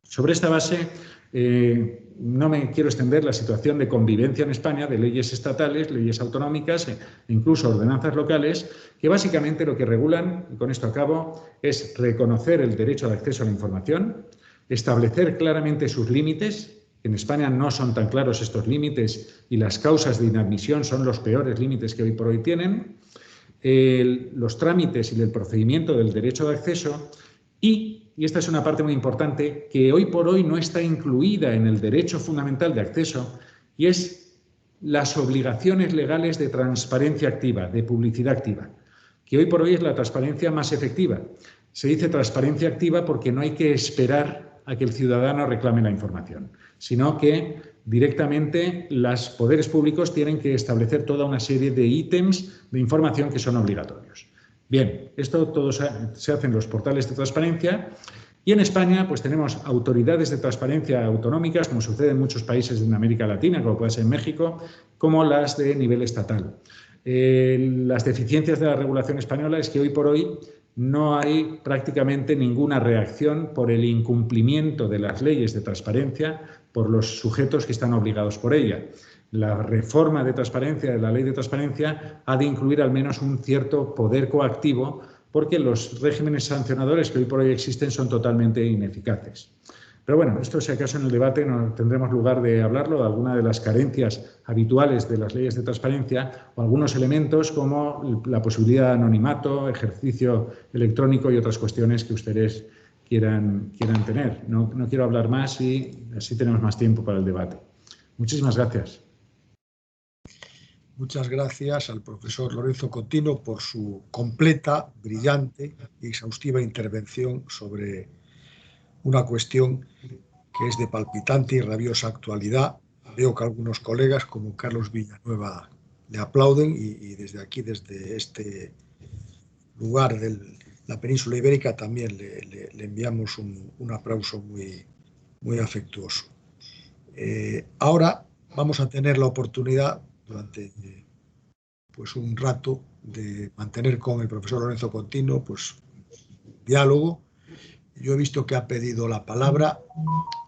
Sobre esta base, no me quiero extender la situación de convivencia en España de leyes estatales, leyes autonómicas e incluso ordenanzas locales, que básicamente lo que regulan, y con esto acabo, es reconocer el derecho de acceso a la información, establecer claramente sus límites. En España no son tan claros estos límites y las causas de inadmisión son los peores límites que hoy por hoy tienen. los trámites y el procedimiento del derecho de acceso y esta es una parte muy importante, que hoy por hoy no está incluida en el derecho fundamental de acceso y es las obligaciones legales de transparencia activa, de publicidad activa, que hoy por hoy es la transparencia más efectiva. Se dice transparencia activa porque no hay que esperar a que el ciudadano reclame la información, sino que directamente los poderes públicos tienen que establecer toda una serie de ítems de información que son obligatorios. Bien, esto todo se hace en los portales de transparencia y en España pues tenemos autoridades de transparencia autonómicas, como sucede en muchos países de América Latina, como puede ser en México, como las de nivel estatal. Las deficiencias de la regulación española es que hoy por hoy no hay prácticamente ninguna reacción por el incumplimiento de las leyes de transparencia por los sujetos que están obligados por ella. La reforma de transparencia, de la ley de transparencia, ha de incluir al menos un cierto poder coactivo porque los regímenes sancionadores que hoy por hoy existen son totalmente ineficaces. Pero bueno, esto si acaso en el debate no tendremos lugar de hablarlo, de alguna de las carencias habituales de las leyes de transparencia o algunos elementos como la posibilidad de anonimato, ejercicio electrónico y otras cuestiones que ustedes quieran tener. No quiero hablar más y así tenemos más tiempo para el debate. Muchísimas gracias. Muchas gracias al profesor Lorenzo Coutinho por su completa, brillante y exhaustiva intervención sobre una cuestión que es de palpitante y rabiosa actualidad. Veo que algunos colegas, como Carlos Villanueva, le aplauden y desde aquí, desde este lugar de la península ibérica, también le enviamos un aplauso muy afectuoso. Ahora vamos a tener la oportunidad durante pues un rato de mantener con el profesor Lorenzo Coutinho pues diálogo. Yo he visto que ha pedido la palabra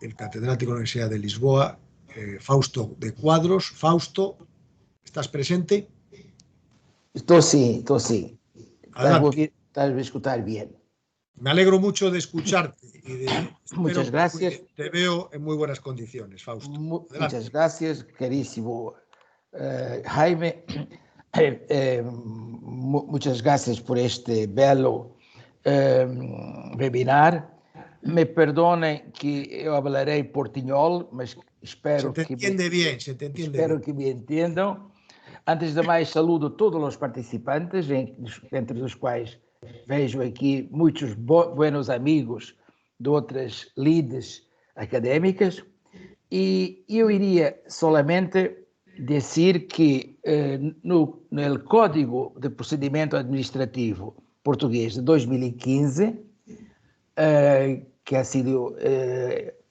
el catedrático de la Universidad de Lisboa, Fausto de Cuadros. Fausto, ¿estás presente? Estou sim. Adelante. Estás a escutar bien. Me alegro mucho de escucharte y Muchas gracias. Te veo en muy buenas condiciones, Fausto. Muchas gracias, carísimo Jaime. Muchas gracias por este belo webinar. Me perdonem que eu falarei portinhol, mas espero que me entendam. Antes de mais, saludo todos os participantes, entre os quais vejo aqui muitos buenos amigos de outras lides académicas. E eu iria solamente dizer que no Código de Procedimento Administrativo Português de 2015, que ha sido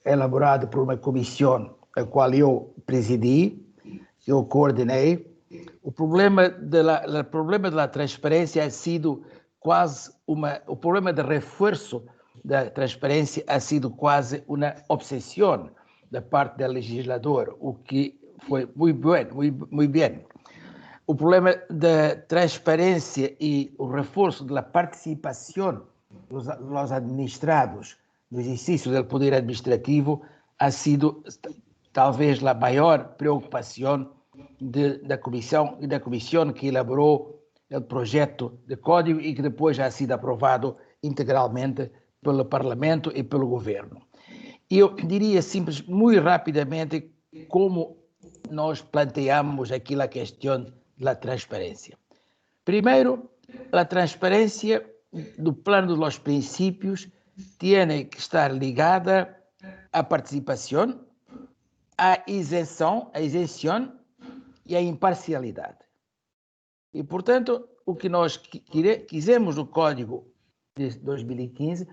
elaborado por uma comissão a qual eu presidi, eu coordenei. O problema da transparência ha sido quase o problema de reforço da transparência ha sido quase uma obsessão da parte do legislador, o que foi muito bem. O problema da transparência e o reforço da participação dos administrados no exercício do poder administrativo ha sido talvez a maior preocupação da comissão que elaborou o projeto de código e que depois já ha sido aprovado integralmente pelo Parlamento e pelo Governo. Eu diria muito rapidamente como nós planteamos aqui a questão da transparência. Primeiro, a transparência do plano dos princípios tem que estar ligada à participação, à isenção e à imparcialidade. E, portanto, o que nós quisemos no Código de 2015,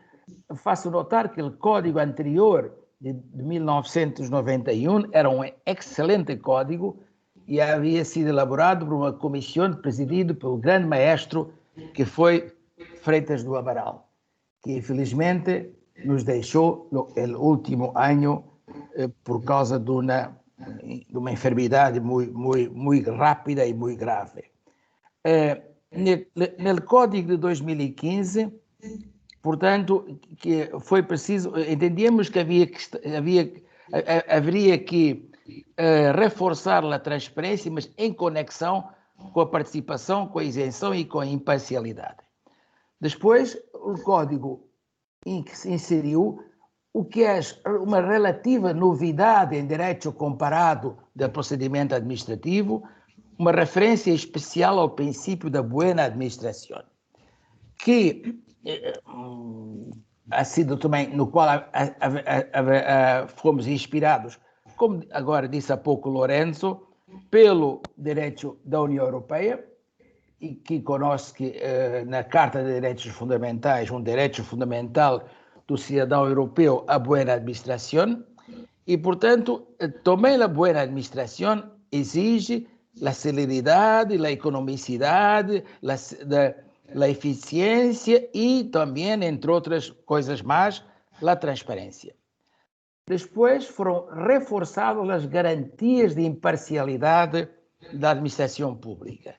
faço notar que o Código anterior de 1991 era um excelente código e havia sido elaborado por uma comissão presidida pelo grande maestro que foi Freitas do Amaral, que infelizmente nos deixou no último ano por causa de uma enfermidade muito rápida e muito grave. No Código de 2015, portanto, que foi preciso, entendíamos que haveria que reforçar a transparência, mas em conexão com a participação, com a isenção e com a imparcialidade. Depois, o Código inseriu o que é uma relativa novidade em direito comparado do procedimento administrativo, uma referência especial ao princípio da buena administração, que ha sido também, no qual fomos inspirados, como agora disse há pouco Lorenzo, pelo direito da União Europeia, e que conosce que na Carta de Direitos Fundamentais, um direito fundamental do cidadão europeu, a boa administração, e, portanto, também a boa administração exige a celeridade, a economicidade, a eficiência e também, entre outras coisas mais, a transparência. Depois foram reforçadas as garantias de imparcialidade da administração pública,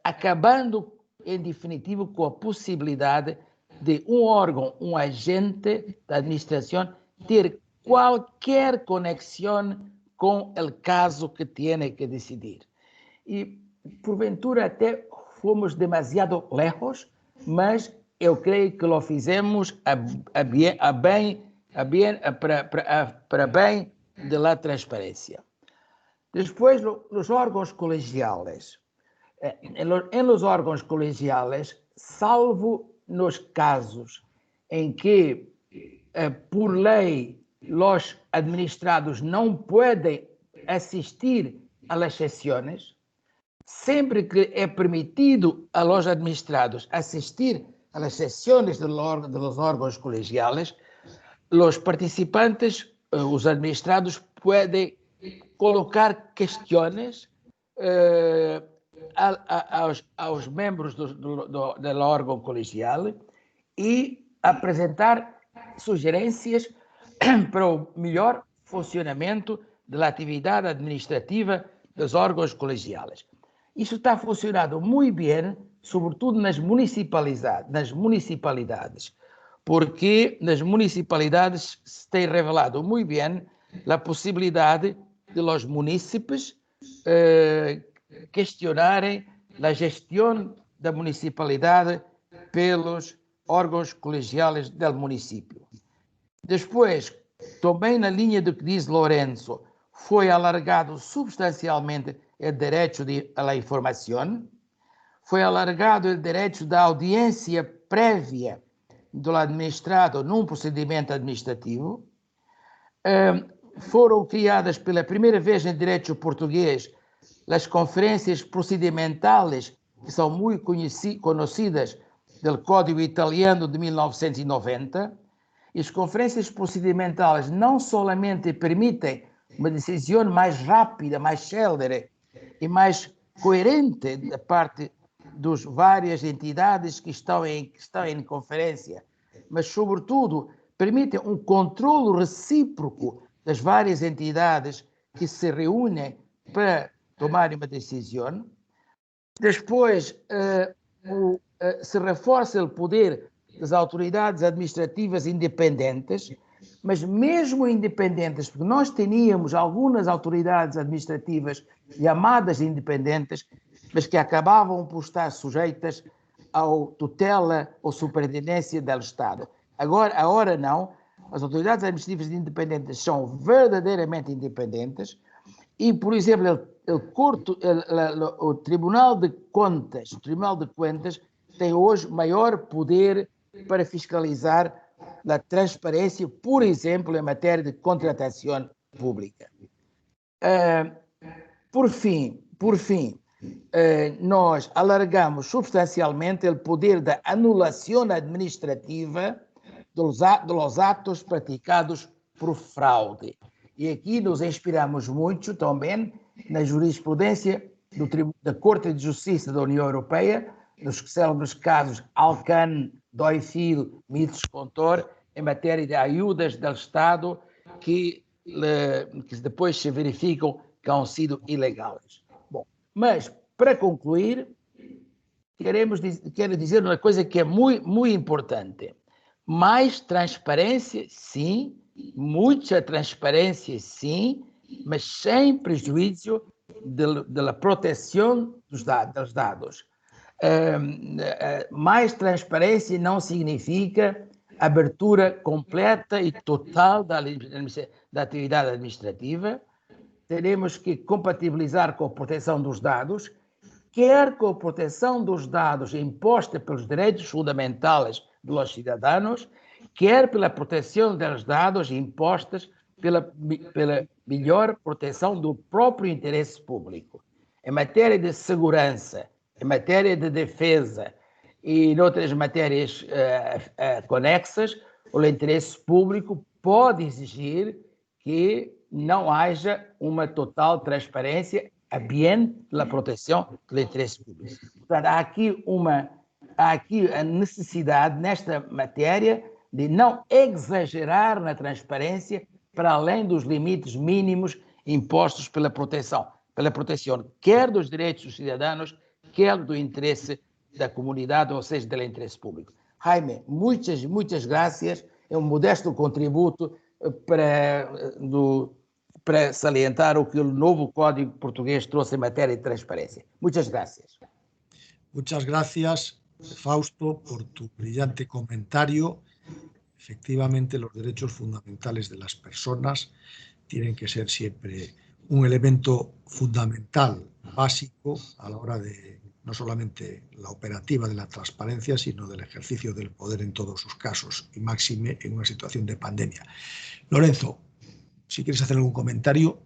acabando, em definitivo, com a possibilidade de um órgão, um agente da administração, ter qualquer conexão com o caso que tem que decidir. E, porventura, até fomos demasiado lejos, mas eu creio que lo fizemos para bem da transparência. Depois, os órgãos colegiais. Em los órgãos colegiais, salvo nos casos em que, por lei, os administrados não podem assistir às sessões, sempre que é permitido a los administrados assistir às sessões dos órgãos colegiais, os participantes, os administrados, podem colocar questões aos membros do órgão colegial e apresentar sugerências para o melhor funcionamento da atividade administrativa dos órgãos colegiais. Isso está funcionando muito bem, sobretudo nas municipalidades, porque nas municipalidades se tem revelado muito bem a possibilidade de los munícipes questionarem a gestão da municipalidade pelos órgãos colegiais do município. Depois, também na linha do que diz Lorenzo, foi alargado substancialmente o direito à informação, foi alargado o direito da audiência prévia do administrado num procedimento administrativo, foram criadas pela primeira vez em direito português as conferências procedimentais, que são muito conhecidas do Código Italiano de 1990, e as conferências procedimentais não solamente permitem uma decisão mais rápida, mais célere e mais coerente da parte das várias entidades que estão em conferência, mas, sobretudo, permitem um controle recíproco das várias entidades que se reúnem para tomar uma decisão. Depois, se reforça o poder das autoridades administrativas independentes, mas mesmo independentes, porque nós teníamos algumas autoridades administrativas chamadas independentes, mas que acabavam por estar sujeitas à tutela ou superintendência do Estado. Agora não, as autoridades administrativas independentes são verdadeiramente independentes e, por exemplo, o Tribunal de Contas tem hoje maior poder para fiscalizar a transparência, por exemplo, em matéria de contratação pública. Por fim, nós alargamos substancialmente o poder da anulação administrativa dos atos praticados por fraude. E aqui nos inspiramos muito também na jurisprudência da Corte de Justiça da União Europeia, nos célebres casos Alcan, Doifil, Mitos Contor, em matéria de ajudas do Estado que depois se verificam que han sido ilegais. Bom, mas, para concluir, quero dizer uma coisa que é muito, muito importante. Mais transparência, sim, muita transparência, sim, mas sem prejuízo de la protección dos dados. Mais transparência não significa abertura completa e total da atividade administrativa. Teremos que compatibilizar com a proteção dos dados, quer com a proteção dos dados imposta pelos direitos fundamentais dos cidadãos, quer pela proteção dos dados impostas pela melhor proteção do próprio interesse público. Em matéria de segurança, em matéria de defesa e em outras matérias conexas, o interesse público pode exigir que não haja uma total transparência a bem da proteção do interesse público. Portanto, há aqui a necessidade, nesta matéria, de não exagerar na transparência para além dos limites mínimos impostos pela proteção, quer dos direitos dos cidadãos, quer do interesse da comunidade, ou seja, do interesse público. Jaime, muitas graças. É um modesto contributo para salientar o que o novo Código Português trouxe em matéria de transparência. Muchas gracias. Muchas gracias, Fausto, por tu brillante comentario. Efectivamente, los derechos fundamentales de las personas tienen que ser siempre un elemento fundamental, básico, a la hora de no solamente la operativa de la transparencia, sino del ejercicio del poder en todos sus casos, y máxime en una situación de pandemia. Lorenzo, si quieres hacer algún comentario,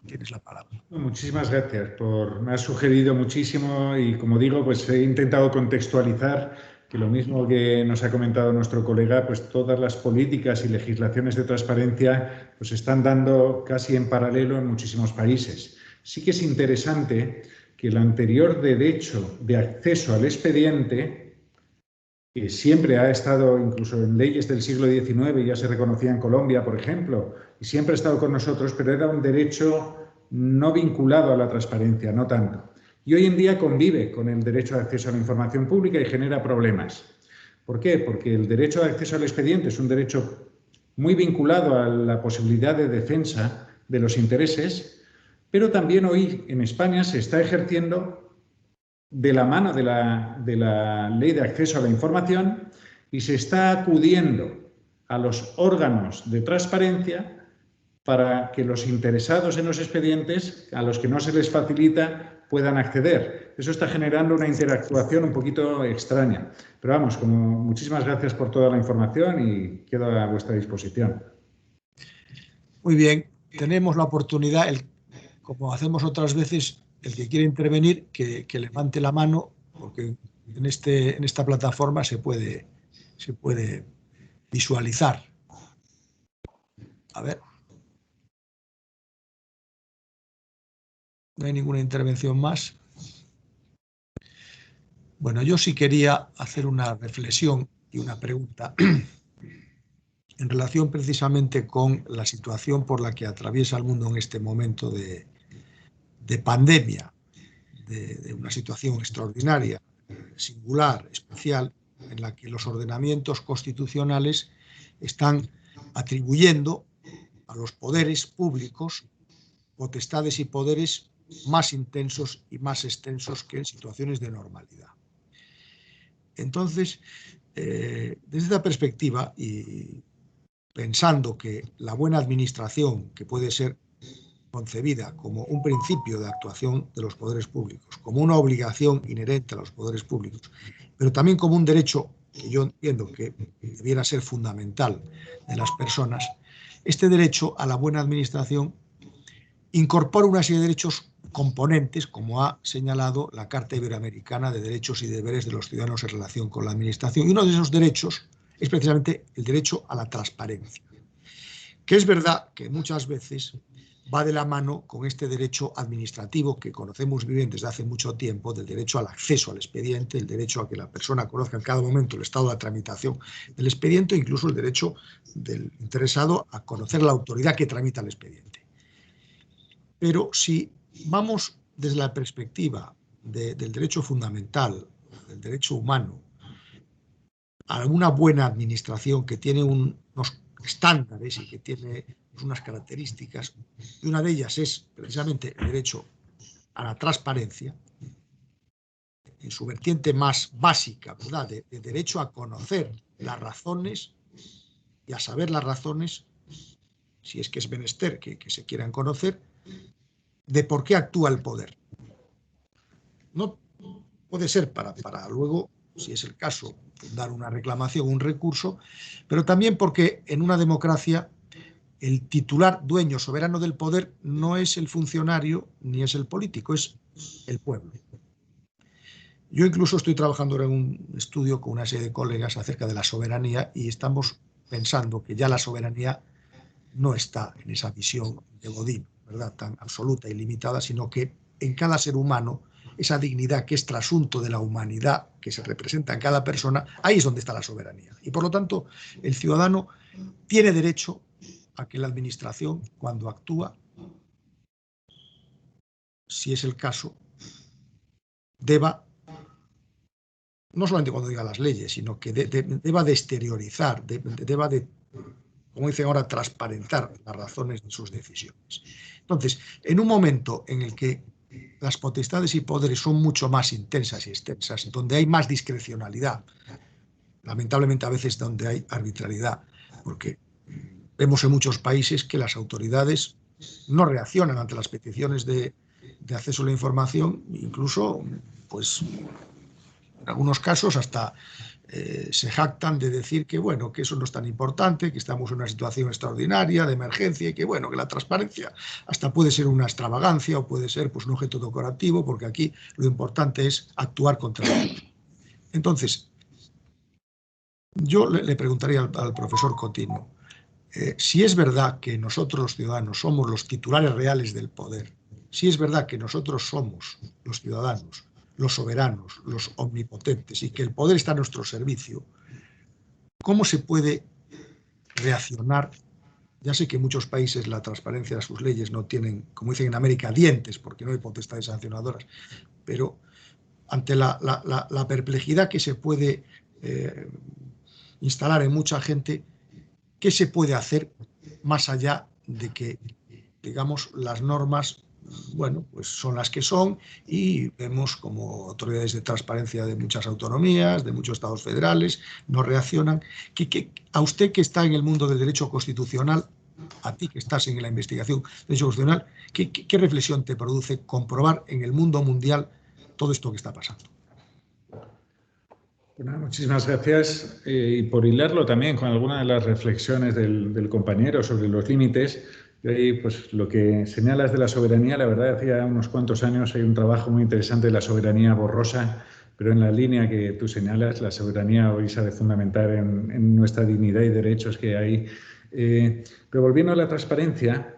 tienes la palabra. Muchísimas gracias. Me has sugerido muchísimo y, como digo, pues he intentado contextualizar que lo mismo que nos ha comentado nuestro colega, pues todas las políticas y legislaciones de transparencia pues están dando casi en paralelo en muchísimos países. Sí que es interesante que el anterior derecho de acceso al expediente, que siempre ha estado incluso en leyes del siglo XIX, ya se reconocía en Colombia, por ejemplo, y siempre ha estado con nosotros, pero era un derecho no vinculado a la transparencia, no tanto. Y hoy en día convive con el derecho de acceso a la información pública y genera problemas. ¿Por qué? Porque el derecho de acceso al expediente es un derecho muy vinculado a la posibilidad de defensa de los intereses, pero también hoy en España se está ejerciendo de la mano de la Ley de Acceso a la Información y se está acudiendo a los órganos de transparencia para que los interesados en los expedientes, a los que no se les facilita, puedan acceder. Eso está generando una interactuación un poquito extraña. Pero vamos, muchísimas gracias por toda la información y quedo a vuestra disposición. Muy bien, tenemos la oportunidad, como hacemos otras veces, el que quiere intervenir, que levante la mano, porque en esta plataforma se puede visualizar. A ver. No hay ninguna intervención más. Bueno, yo sí quería hacer una reflexión y una pregunta en relación precisamente con la situación por la que atraviesa el mundo en este momento de pandemia, de una situación extraordinaria, singular, especial, en la que los ordenamientos constitucionales están atribuyendo a los poderes públicos potestades y poderes más intensos y más extensos que en situaciones de normalidad. Entonces, desde esta perspectiva y pensando que la buena administración, que puede ser concebida como un principio de actuación de los poderes públicos, como una obligación inherente a los poderes públicos, pero también como un derecho que yo entiendo que debiera ser fundamental de las personas, este derecho a la buena administración incorpora una serie de derechos componentes, como ha señalado la Carta Iberoamericana de Derechos y Deberes de los Ciudadanos en relación con la administración. Y uno de esos derechos es precisamente el derecho a la transparencia, que es verdad que muchas veces va de la mano con este derecho administrativo que conocemos bien desde hace mucho tiempo, del derecho al acceso al expediente, el derecho a que la persona conozca en cada momento el estado de la tramitación del expediente, incluso el derecho del interesado a conocer la autoridad que tramita el expediente. Pero si vamos desde la perspectiva del derecho fundamental, del derecho humano, a una buena administración que tiene unos estándares y que tiene unas características, y una de ellas es precisamente el derecho a la transparencia, en su vertiente más básica, ¿verdad?, de derecho a conocer las razones y a saber las razones, si es que es menester que se quieran conocer, de por qué actúa el poder. No puede ser para luego, si es el caso, dar una reclamación, un recurso, pero también porque en una democracia el titular, dueño, soberano del poder no es el funcionario ni es el político, es el pueblo. Yo incluso estoy trabajando en un estudio con una serie de colegas acerca de la soberanía y estamos pensando que ya la soberanía no está en esa visión de Godín, ¿verdad?, tan absoluta y limitada, sino que en cada ser humano, esa dignidad que es trasunto de la humanidad que se representa en cada persona, ahí es donde está la soberanía. Y por lo tanto, el ciudadano tiene derecho a que la administración, cuando actúa, si es el caso, deba, no solamente cuando diga las leyes, sino que deba de exteriorizar, deba de, como dicen ahora, transparentar las razones de sus decisiones. Entonces, en un momento en el que las potestades y poderes son mucho más intensas y extensas, donde hay más discrecionalidad, lamentablemente a veces donde hay arbitrariedad, porque vemos en muchos países que las autoridades no reaccionan ante las peticiones de acceso a la información, incluso, pues, en algunos casos hasta se jactan de decir que, bueno, que eso no es tan importante, que estamos en una situación extraordinaria, de emergencia, y que, bueno, que la transparencia hasta puede ser una extravagancia o puede ser, pues, un objeto decorativo, porque aquí lo importante es actuar contra ello. Entonces, yo le preguntaría al profesor Cotino, si es verdad que nosotros los ciudadanos somos los titulares reales del poder, si es verdad que nosotros somos los ciudadanos, los soberanos, los omnipotentes y que el poder está a nuestro servicio, ¿cómo se puede reaccionar? Ya sé que en muchos países la transparencia de sus leyes no tienen, como dicen en América, dientes, porque no hay potestades sancionadoras, pero ante la perplejidad que se puede instalar en mucha gente, ¿qué se puede hacer más allá de que, digamos, las normas, bueno, pues son las que son y vemos como autoridades de transparencia de muchas autonomías, de muchos estados federales, no reaccionan? A usted que está en el mundo del derecho constitucional, a ti que estás en la investigación del derecho constitucional, ¿qué reflexión te produce comprobar en el mundo mundial todo esto que está pasando? Bueno, muchísimas gracias. Y por hilarlo también con algunas de las reflexiones del compañero sobre los límites, pues lo que señalas de la soberanía, la verdad, hacía unos cuantos años hay un trabajo muy interesante de la soberanía borrosa, pero en la línea que tú señalas, la soberanía hoy se ha de fundamentar en nuestra dignidad y derechos que hay. Pero volviendo a la transparencia,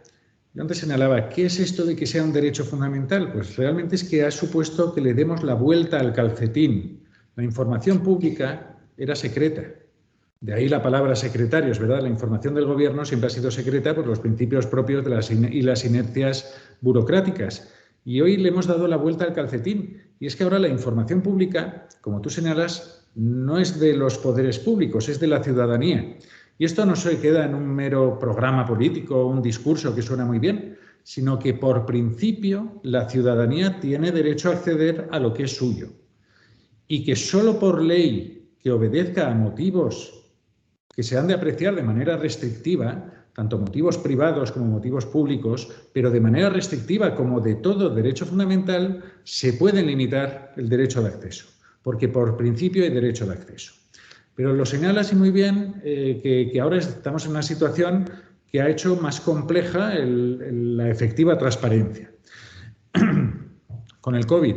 yo antes señalaba, ¿qué es esto de que sea un derecho fundamental? Pues realmente es que ha supuesto que le demos la vuelta al calcetín. La información pública era secreta. De ahí la palabra secretarios, ¿verdad? La información del gobierno siempre ha sido secreta por los principios propios de las inercias burocráticas. Y hoy le hemos dado la vuelta al calcetín. Y es que ahora la información pública, como tú señalas, no es de los poderes públicos, es de la ciudadanía. Y esto no se queda en un mero programa político o un discurso que suena muy bien, sino que por principio la ciudadanía tiene derecho a acceder a lo que es suyo. Y que solo por ley que obedezca a motivos que se han de apreciar de manera restrictiva, tanto motivos privados como motivos públicos, pero de manera restrictiva como de todo derecho fundamental, se puede limitar el derecho de acceso, porque por principio hay derecho de acceso. Pero lo señalas y muy bien que ahora estamos en una situación que ha hecho más compleja la efectiva transparencia. Con el COVID.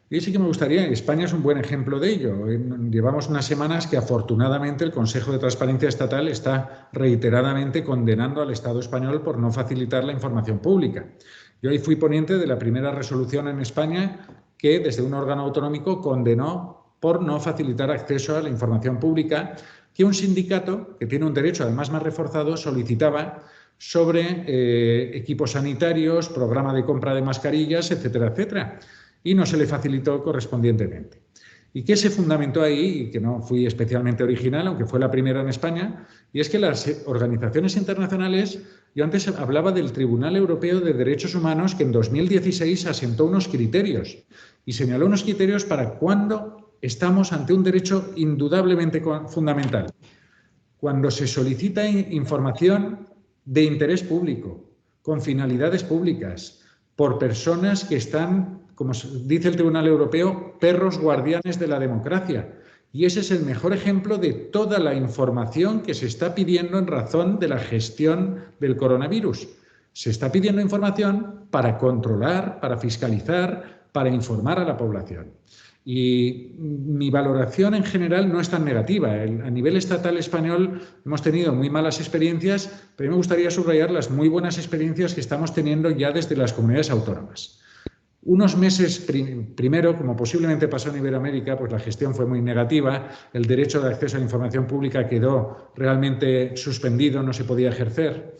Y sí que me gustaría, España es un buen ejemplo de ello. Llevamos unas semanas que afortunadamente el Consejo de Transparencia Estatal está reiteradamente condenando al Estado español por no facilitar la información pública. Yo ahí fui ponente de la primera resolución en España que desde un órgano autonómico condenó por no facilitar acceso a la información pública que un sindicato, que tiene un derecho además más reforzado, solicitaba sobre equipos sanitarios, programa de compra de mascarillas, etcétera, etcétera. Y no se le facilitó correspondientemente. ¿Y qué se fundamentó ahí? Y que no fui especialmente original, aunque fue la primera en España, y es que las organizaciones internacionales Yo antes hablaba del Tribunal Europeo de Derechos Humanos, que en 2016 asentó unos criterios y señaló unos criterios para cuándo estamos ante un derecho indudablemente fundamental. Cuando se solicita información de interés público, con finalidades públicas, por personas que están, como dice el Tribunal Europeo, perros guardianes de la democracia. Y ese es el mejor ejemplo de toda la información que se está pidiendo en razón de la gestión del coronavirus. Se está pidiendo información para controlar, para fiscalizar, para informar a la población. Y mi valoración en general no es tan negativa. A nivel estatal español hemos tenido muy malas experiencias, pero me gustaría subrayar las muy buenas experiencias que estamos teniendo ya desde las comunidades autónomas. Unos meses primero, como posiblemente pasó en Iberoamérica, pues la gestión fue muy negativa, el derecho de acceso a la información pública quedó realmente suspendido, no se podía ejercer,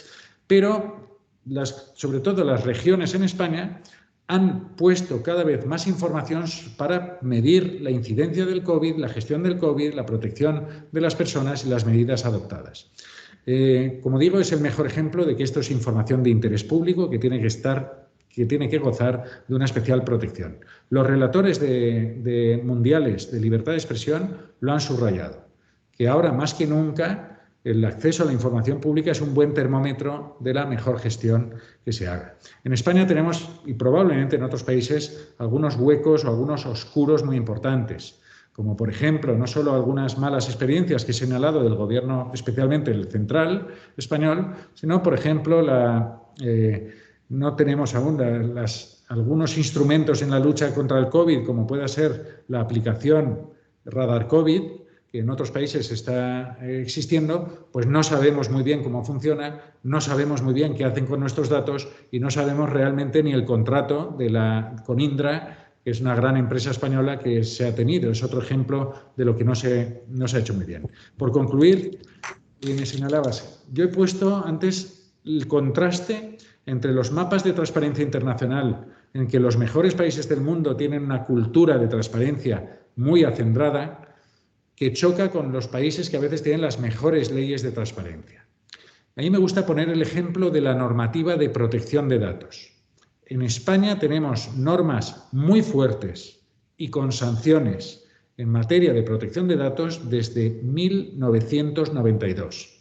pero sobre todo las regiones en España han puesto cada vez más información para medir la incidencia del COVID, la gestión del COVID, la protección de las personas y las medidas adoptadas. Como digo, es el mejor ejemplo de que esto es información de interés público que tiene que gozar de una especial protección. Los relatores de mundiales de libertad de expresión lo han subrayado, que ahora más que nunca el acceso a la información pública es un buen termómetro de la mejor gestión que se haga. En España tenemos, y probablemente en otros países, algunos huecos o algunos oscuros muy importantes, como por ejemplo, no solo algunas malas experiencias que he señalado del gobierno, especialmente el central español, sino, por ejemplo, no tenemos aún algunos instrumentos en la lucha contra el COVID, como pueda ser la aplicación Radar COVID, que en otros países está existiendo, pues no sabemos muy bien cómo funciona, no sabemos muy bien qué hacen con nuestros datos y no sabemos realmente ni el contrato con Indra, que es una gran empresa española que se ha tenido. Es otro ejemplo de lo que no se ha hecho muy bien. Por concluir, me señalabas, yo he puesto antes el contraste entre los mapas de transparencia internacional, en que los mejores países del mundo tienen una cultura de transparencia muy acendrada, que choca con los países que a veces tienen las mejores leyes de transparencia. A mí me gusta poner el ejemplo de la normativa de protección de datos. En España tenemos normas muy fuertes y con sanciones en materia de protección de datos desde 1992.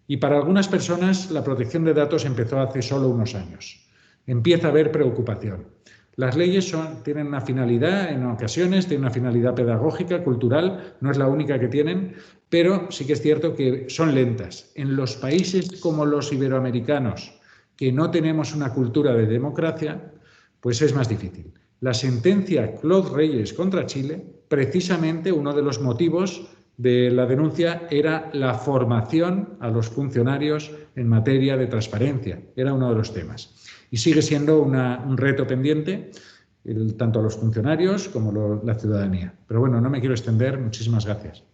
Y para algunas personas la protección de datos empezó hace solo unos años. Empieza a haber preocupación. Las leyes tienen una finalidad, en ocasiones tienen una finalidad pedagógica, cultural, no es la única que tienen, pero sí que es cierto que son lentas. En los países como los iberoamericanos, que no tenemos una cultura de democracia, pues es más difícil. La sentencia Claude Reyes contra Chile, precisamente uno de los motivos de la denuncia era la formación a los funcionarios en materia de transparencia, era uno de los temas. Y sigue siendo un reto pendiente, tanto a los funcionarios como la ciudadanía. Pero bueno, no me quiero extender. Muchísimas gracias.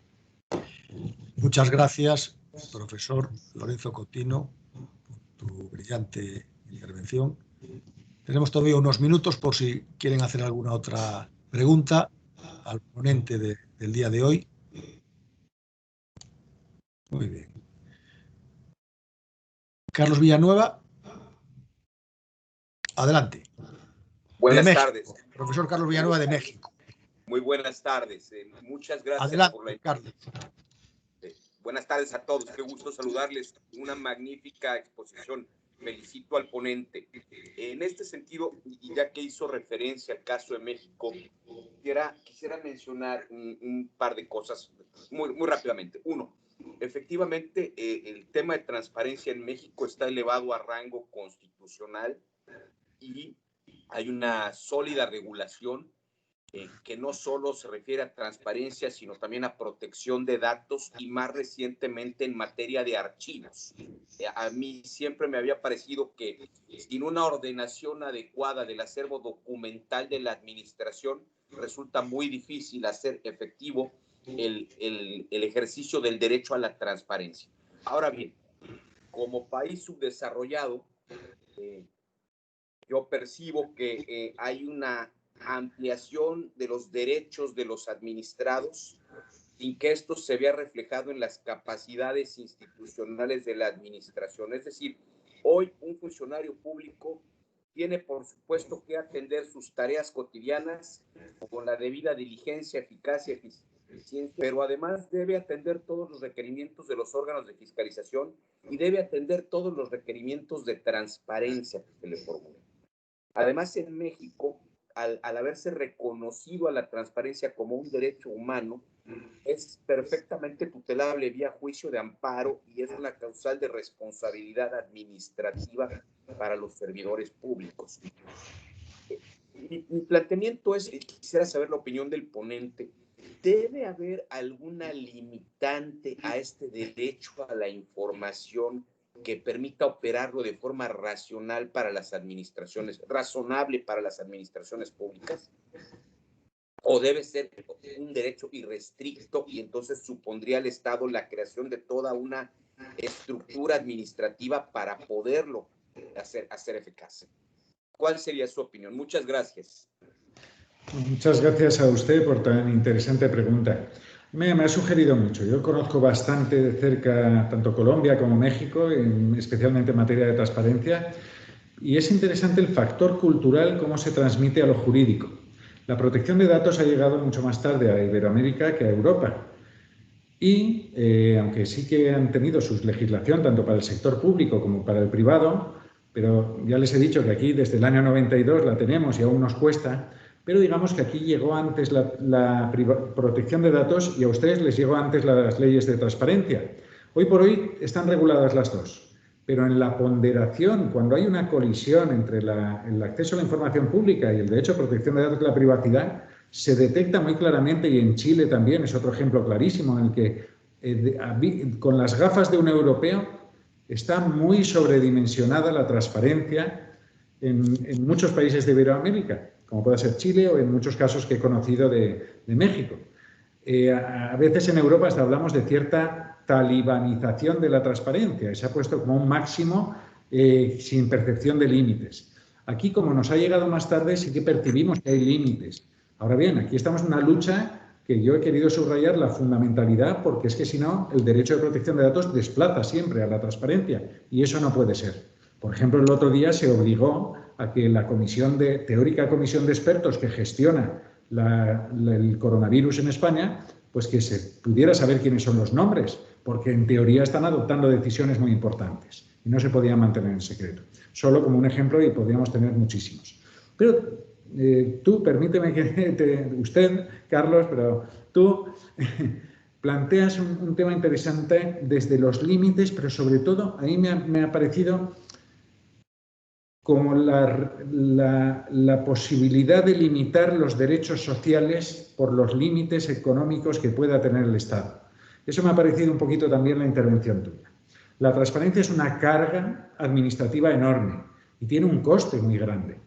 Muchas gracias, profesor Lorenzo Cotino, por tu brillante intervención. Tenemos todavía unos minutos por si quieren hacer alguna otra pregunta al ponente del día de hoy. Muy bien. Carlos Villanueva. Adelante. Buenas tardes. Profesor Carlos Villanueva de México. Muy buenas tardes. Muchas gracias. Adelante, por la Carlos. Buenas tardes a todos. Qué gusto saludarles. Una magnífica exposición. Felicito al ponente. En este sentido, y ya que hizo referencia al caso de México, quisiera mencionar un par de cosas muy rápidamente. Uno, efectivamente, el tema de transparencia en México está elevado a rango constitucional y hay una sólida regulación que no solo se refiere a transparencia, sino también a protección de datos y más recientemente en materia de archivos. A mí siempre me había parecido que sin una ordenación adecuada del acervo documental de la administración resulta muy difícil hacer efectivo el ejercicio del derecho a la transparencia. Ahora bien, como país subdesarrollado, yo percibo que hay una ampliación de los derechos de los administrados sin que esto se vea reflejado en las capacidades institucionales de la administración. Es decir, Hoy un funcionario público tiene, por supuesto, que atender sus tareas cotidianas con la debida diligencia, eficacia, eficiencia, pero además debe atender todos los requerimientos de los órganos de fiscalización y debe atender todos los requerimientos de transparencia que se le formulen. Además, en México, al haberse reconocido a la transparencia como un derecho humano, es perfectamente tutelable vía juicio de amparo y es una causal de responsabilidad administrativa para los servidores públicos. Mi planteamiento es, quisiera saber la opinión del ponente, ¿debe haber alguna limitante a este derecho a la información que permita operarlo de forma racional para las administraciones, razonable para las administraciones públicas? ¿O debe ser un derecho irrestricto y entonces supondría al Estado la creación de toda una estructura administrativa para poderlo hacer eficaz? ¿Cuál sería su opinión? Muchas gracias. Muchas gracias a usted por tan interesante pregunta. Me ha sugerido mucho. Yo conozco bastante de cerca tanto Colombia como México, especialmente en materia de transparencia, y es interesante el factor cultural, cómo se transmite a lo jurídico. La protección de datos ha llegado mucho más tarde a Iberoamérica que a Europa. Y, aunque sí que han tenido su legislación, tanto para el sector público como para el privado, pero ya les he dicho que aquí desde el año 92 la tenemos y aún nos cuesta, pero digamos que aquí llegó antes la protección de datos y a ustedes les llegó antes las leyes de transparencia. Hoy por hoy están reguladas las dos, pero en la ponderación, cuando hay una colisión entre el acceso a la información pública y el derecho a protección de datos de la privacidad, se detecta muy claramente, y en Chile también es otro ejemplo clarísimo, en el que con las gafas de un europeo está muy sobredimensionada la transparencia en muchos países de Iberoamérica, como puede ser Chile o en muchos casos que he conocido de México. A veces en Europa hasta hablamos de cierta talibanización de la transparencia, se ha puesto como un máximo sin percepción de límites. Aquí, como nos ha llegado más tarde, sí que percibimos que hay límites. Ahora bien, aquí estamos en una lucha que yo he querido subrayar la fundamentalidad, porque es que si no, el derecho de protección de datos desplaza siempre a la transparencia y eso no puede ser. Por ejemplo, el otro día se obligó a que la teórica comisión de expertos que gestiona el coronavirus en España, pues que se pudiera saber quiénes son los nombres, porque en teoría están adoptando decisiones muy importantes y no se podían mantener en secreto. Solo como un ejemplo, y podríamos tener muchísimos. Pero tú, permíteme que usted, Carlos, pero tú planteas un tema interesante desde los límites, pero sobre todo a mí me ha parecido como la posibilidad de limitar los derechos sociales por los límites económicos que pueda tener el Estado. Eso me ha parecido un poquito también la intervención tuya. La transparencia es una carga administrativa enorme y tiene un coste muy grande.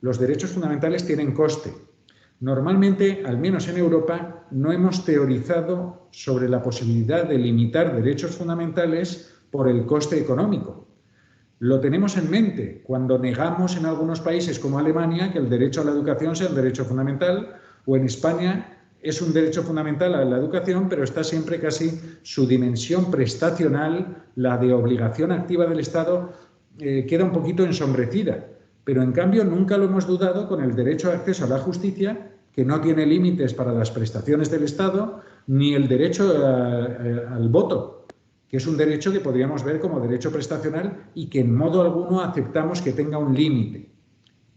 Los derechos fundamentales tienen coste. Normalmente, al menos en Europa, no hemos teorizado sobre la posibilidad de limitar derechos fundamentales por el coste económico. Lo tenemos en mente cuando negamos en algunos países como Alemania que el derecho a la educación sea un derecho fundamental, o en España es un derecho fundamental a la educación, pero está siempre casi su dimensión prestacional, la de obligación activa del Estado, queda un poquito ensombrecida. Pero en cambio nunca lo hemos dudado con el derecho de acceso a la justicia, que no tiene límites para las prestaciones del Estado, ni el derecho al voto, que es un derecho que podríamos ver como derecho prestacional y que en modo alguno aceptamos que tenga un límite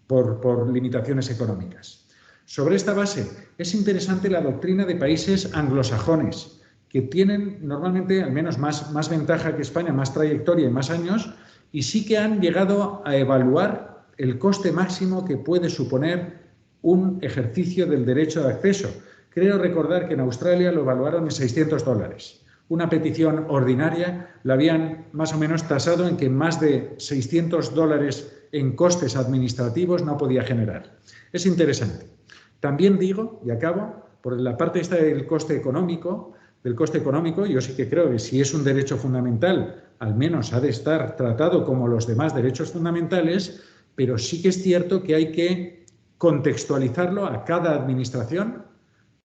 por limitaciones económicas. Sobre esta base, es interesante la doctrina de países anglosajones, que tienen normalmente al menos más ventaja que España, más trayectoria y más años, y sí que han llegado a evaluar el coste máximo que puede suponer un ejercicio del derecho de acceso. Creo recordar que en Australia lo evaluaron en $600. Una petición ordinaria la habían más o menos tasado en que más de $600 en costes administrativos no podía generar. Es interesante. También digo, y acabo, por la parte esta del coste económico, yo sí que creo que si es un derecho fundamental, al menos ha de estar tratado como los demás derechos fundamentales, pero sí que es cierto que hay que contextualizarlo a cada administración,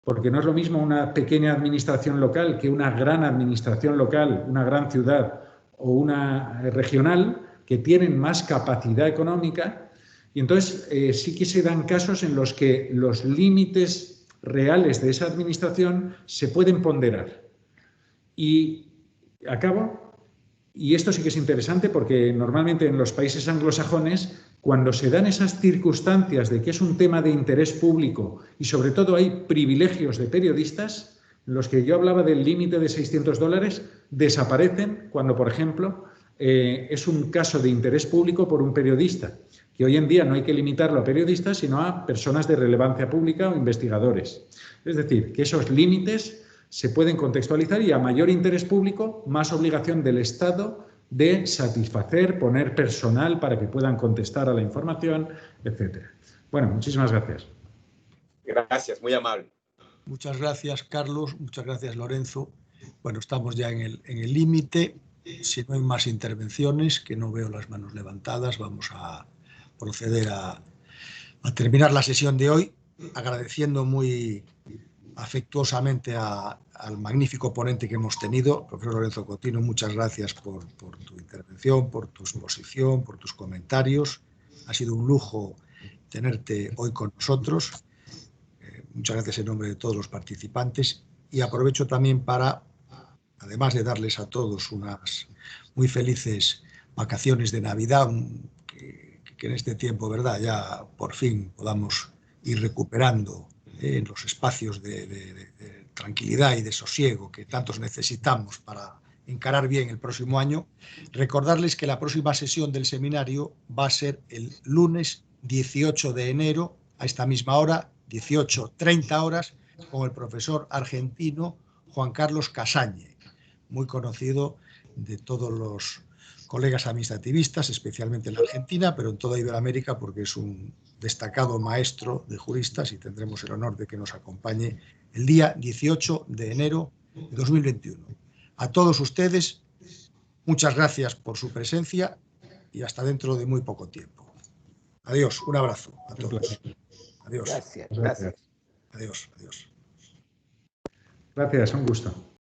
porque no es lo mismo una pequeña administración local que una gran administración local, una gran ciudad o una regional, que tienen más capacidad económica, y entonces sí que se dan casos en los que los límites reales de esa administración se pueden ponderar. Y acabo, y esto sí que es interesante porque normalmente en los países anglosajones, cuando se dan esas circunstancias de que es un tema de interés público y sobre todo hay privilegios de periodistas, los que yo hablaba del límite de $600 desaparecen cuando, por ejemplo, es un caso de interés público por un periodista, que hoy en día no hay que limitarlo a periodistas, sino a personas de relevancia pública o investigadores. Es decir, que esos límites se pueden contextualizar y a mayor interés público, más obligación del Estado de satisfacer, poner personal para que puedan contestar a la información, etc. Bueno, muchísimas gracias. Gracias, muy amable. Muchas gracias, Carlos. Muchas gracias, Lorenzo. Bueno, estamos ya en el límite. Si no hay más intervenciones, que no veo las manos levantadas, vamos a proceder a terminar la sesión de hoy, agradeciendo muy afectuosamente al magnífico ponente que hemos tenido, profesor Lorenzo Cotino. Muchas gracias por tu intervención, por tu exposición, por tus comentarios. Ha sido un lujo tenerte hoy con nosotros. Muchas gracias en nombre de todos los participantes, y aprovecho también para, además de darles a todos unas muy felices vacaciones de Navidad, que en este tiempo, ¿verdad?, ya por fin podamos ir recuperando en los espacios de tranquilidad y de sosiego que tantos necesitamos para encarar bien el próximo año. Recordarles que la próxima sesión del seminario va a ser el lunes 18 de enero a esta misma hora, 18:30 horas, con el profesor argentino Juan Carlos Casañe, muy conocido de todos los colegas administrativistas, especialmente en la Argentina, pero en toda Iberoamérica, porque es un destacado maestro de juristas, y tendremos el honor de que nos acompañe el día 18 de enero de 2021. A todos ustedes, muchas gracias por su presencia y hasta dentro de muy poco tiempo. Adiós, un abrazo a todos. Adiós. Gracias. Adiós, adiós. Gracias, un gusto.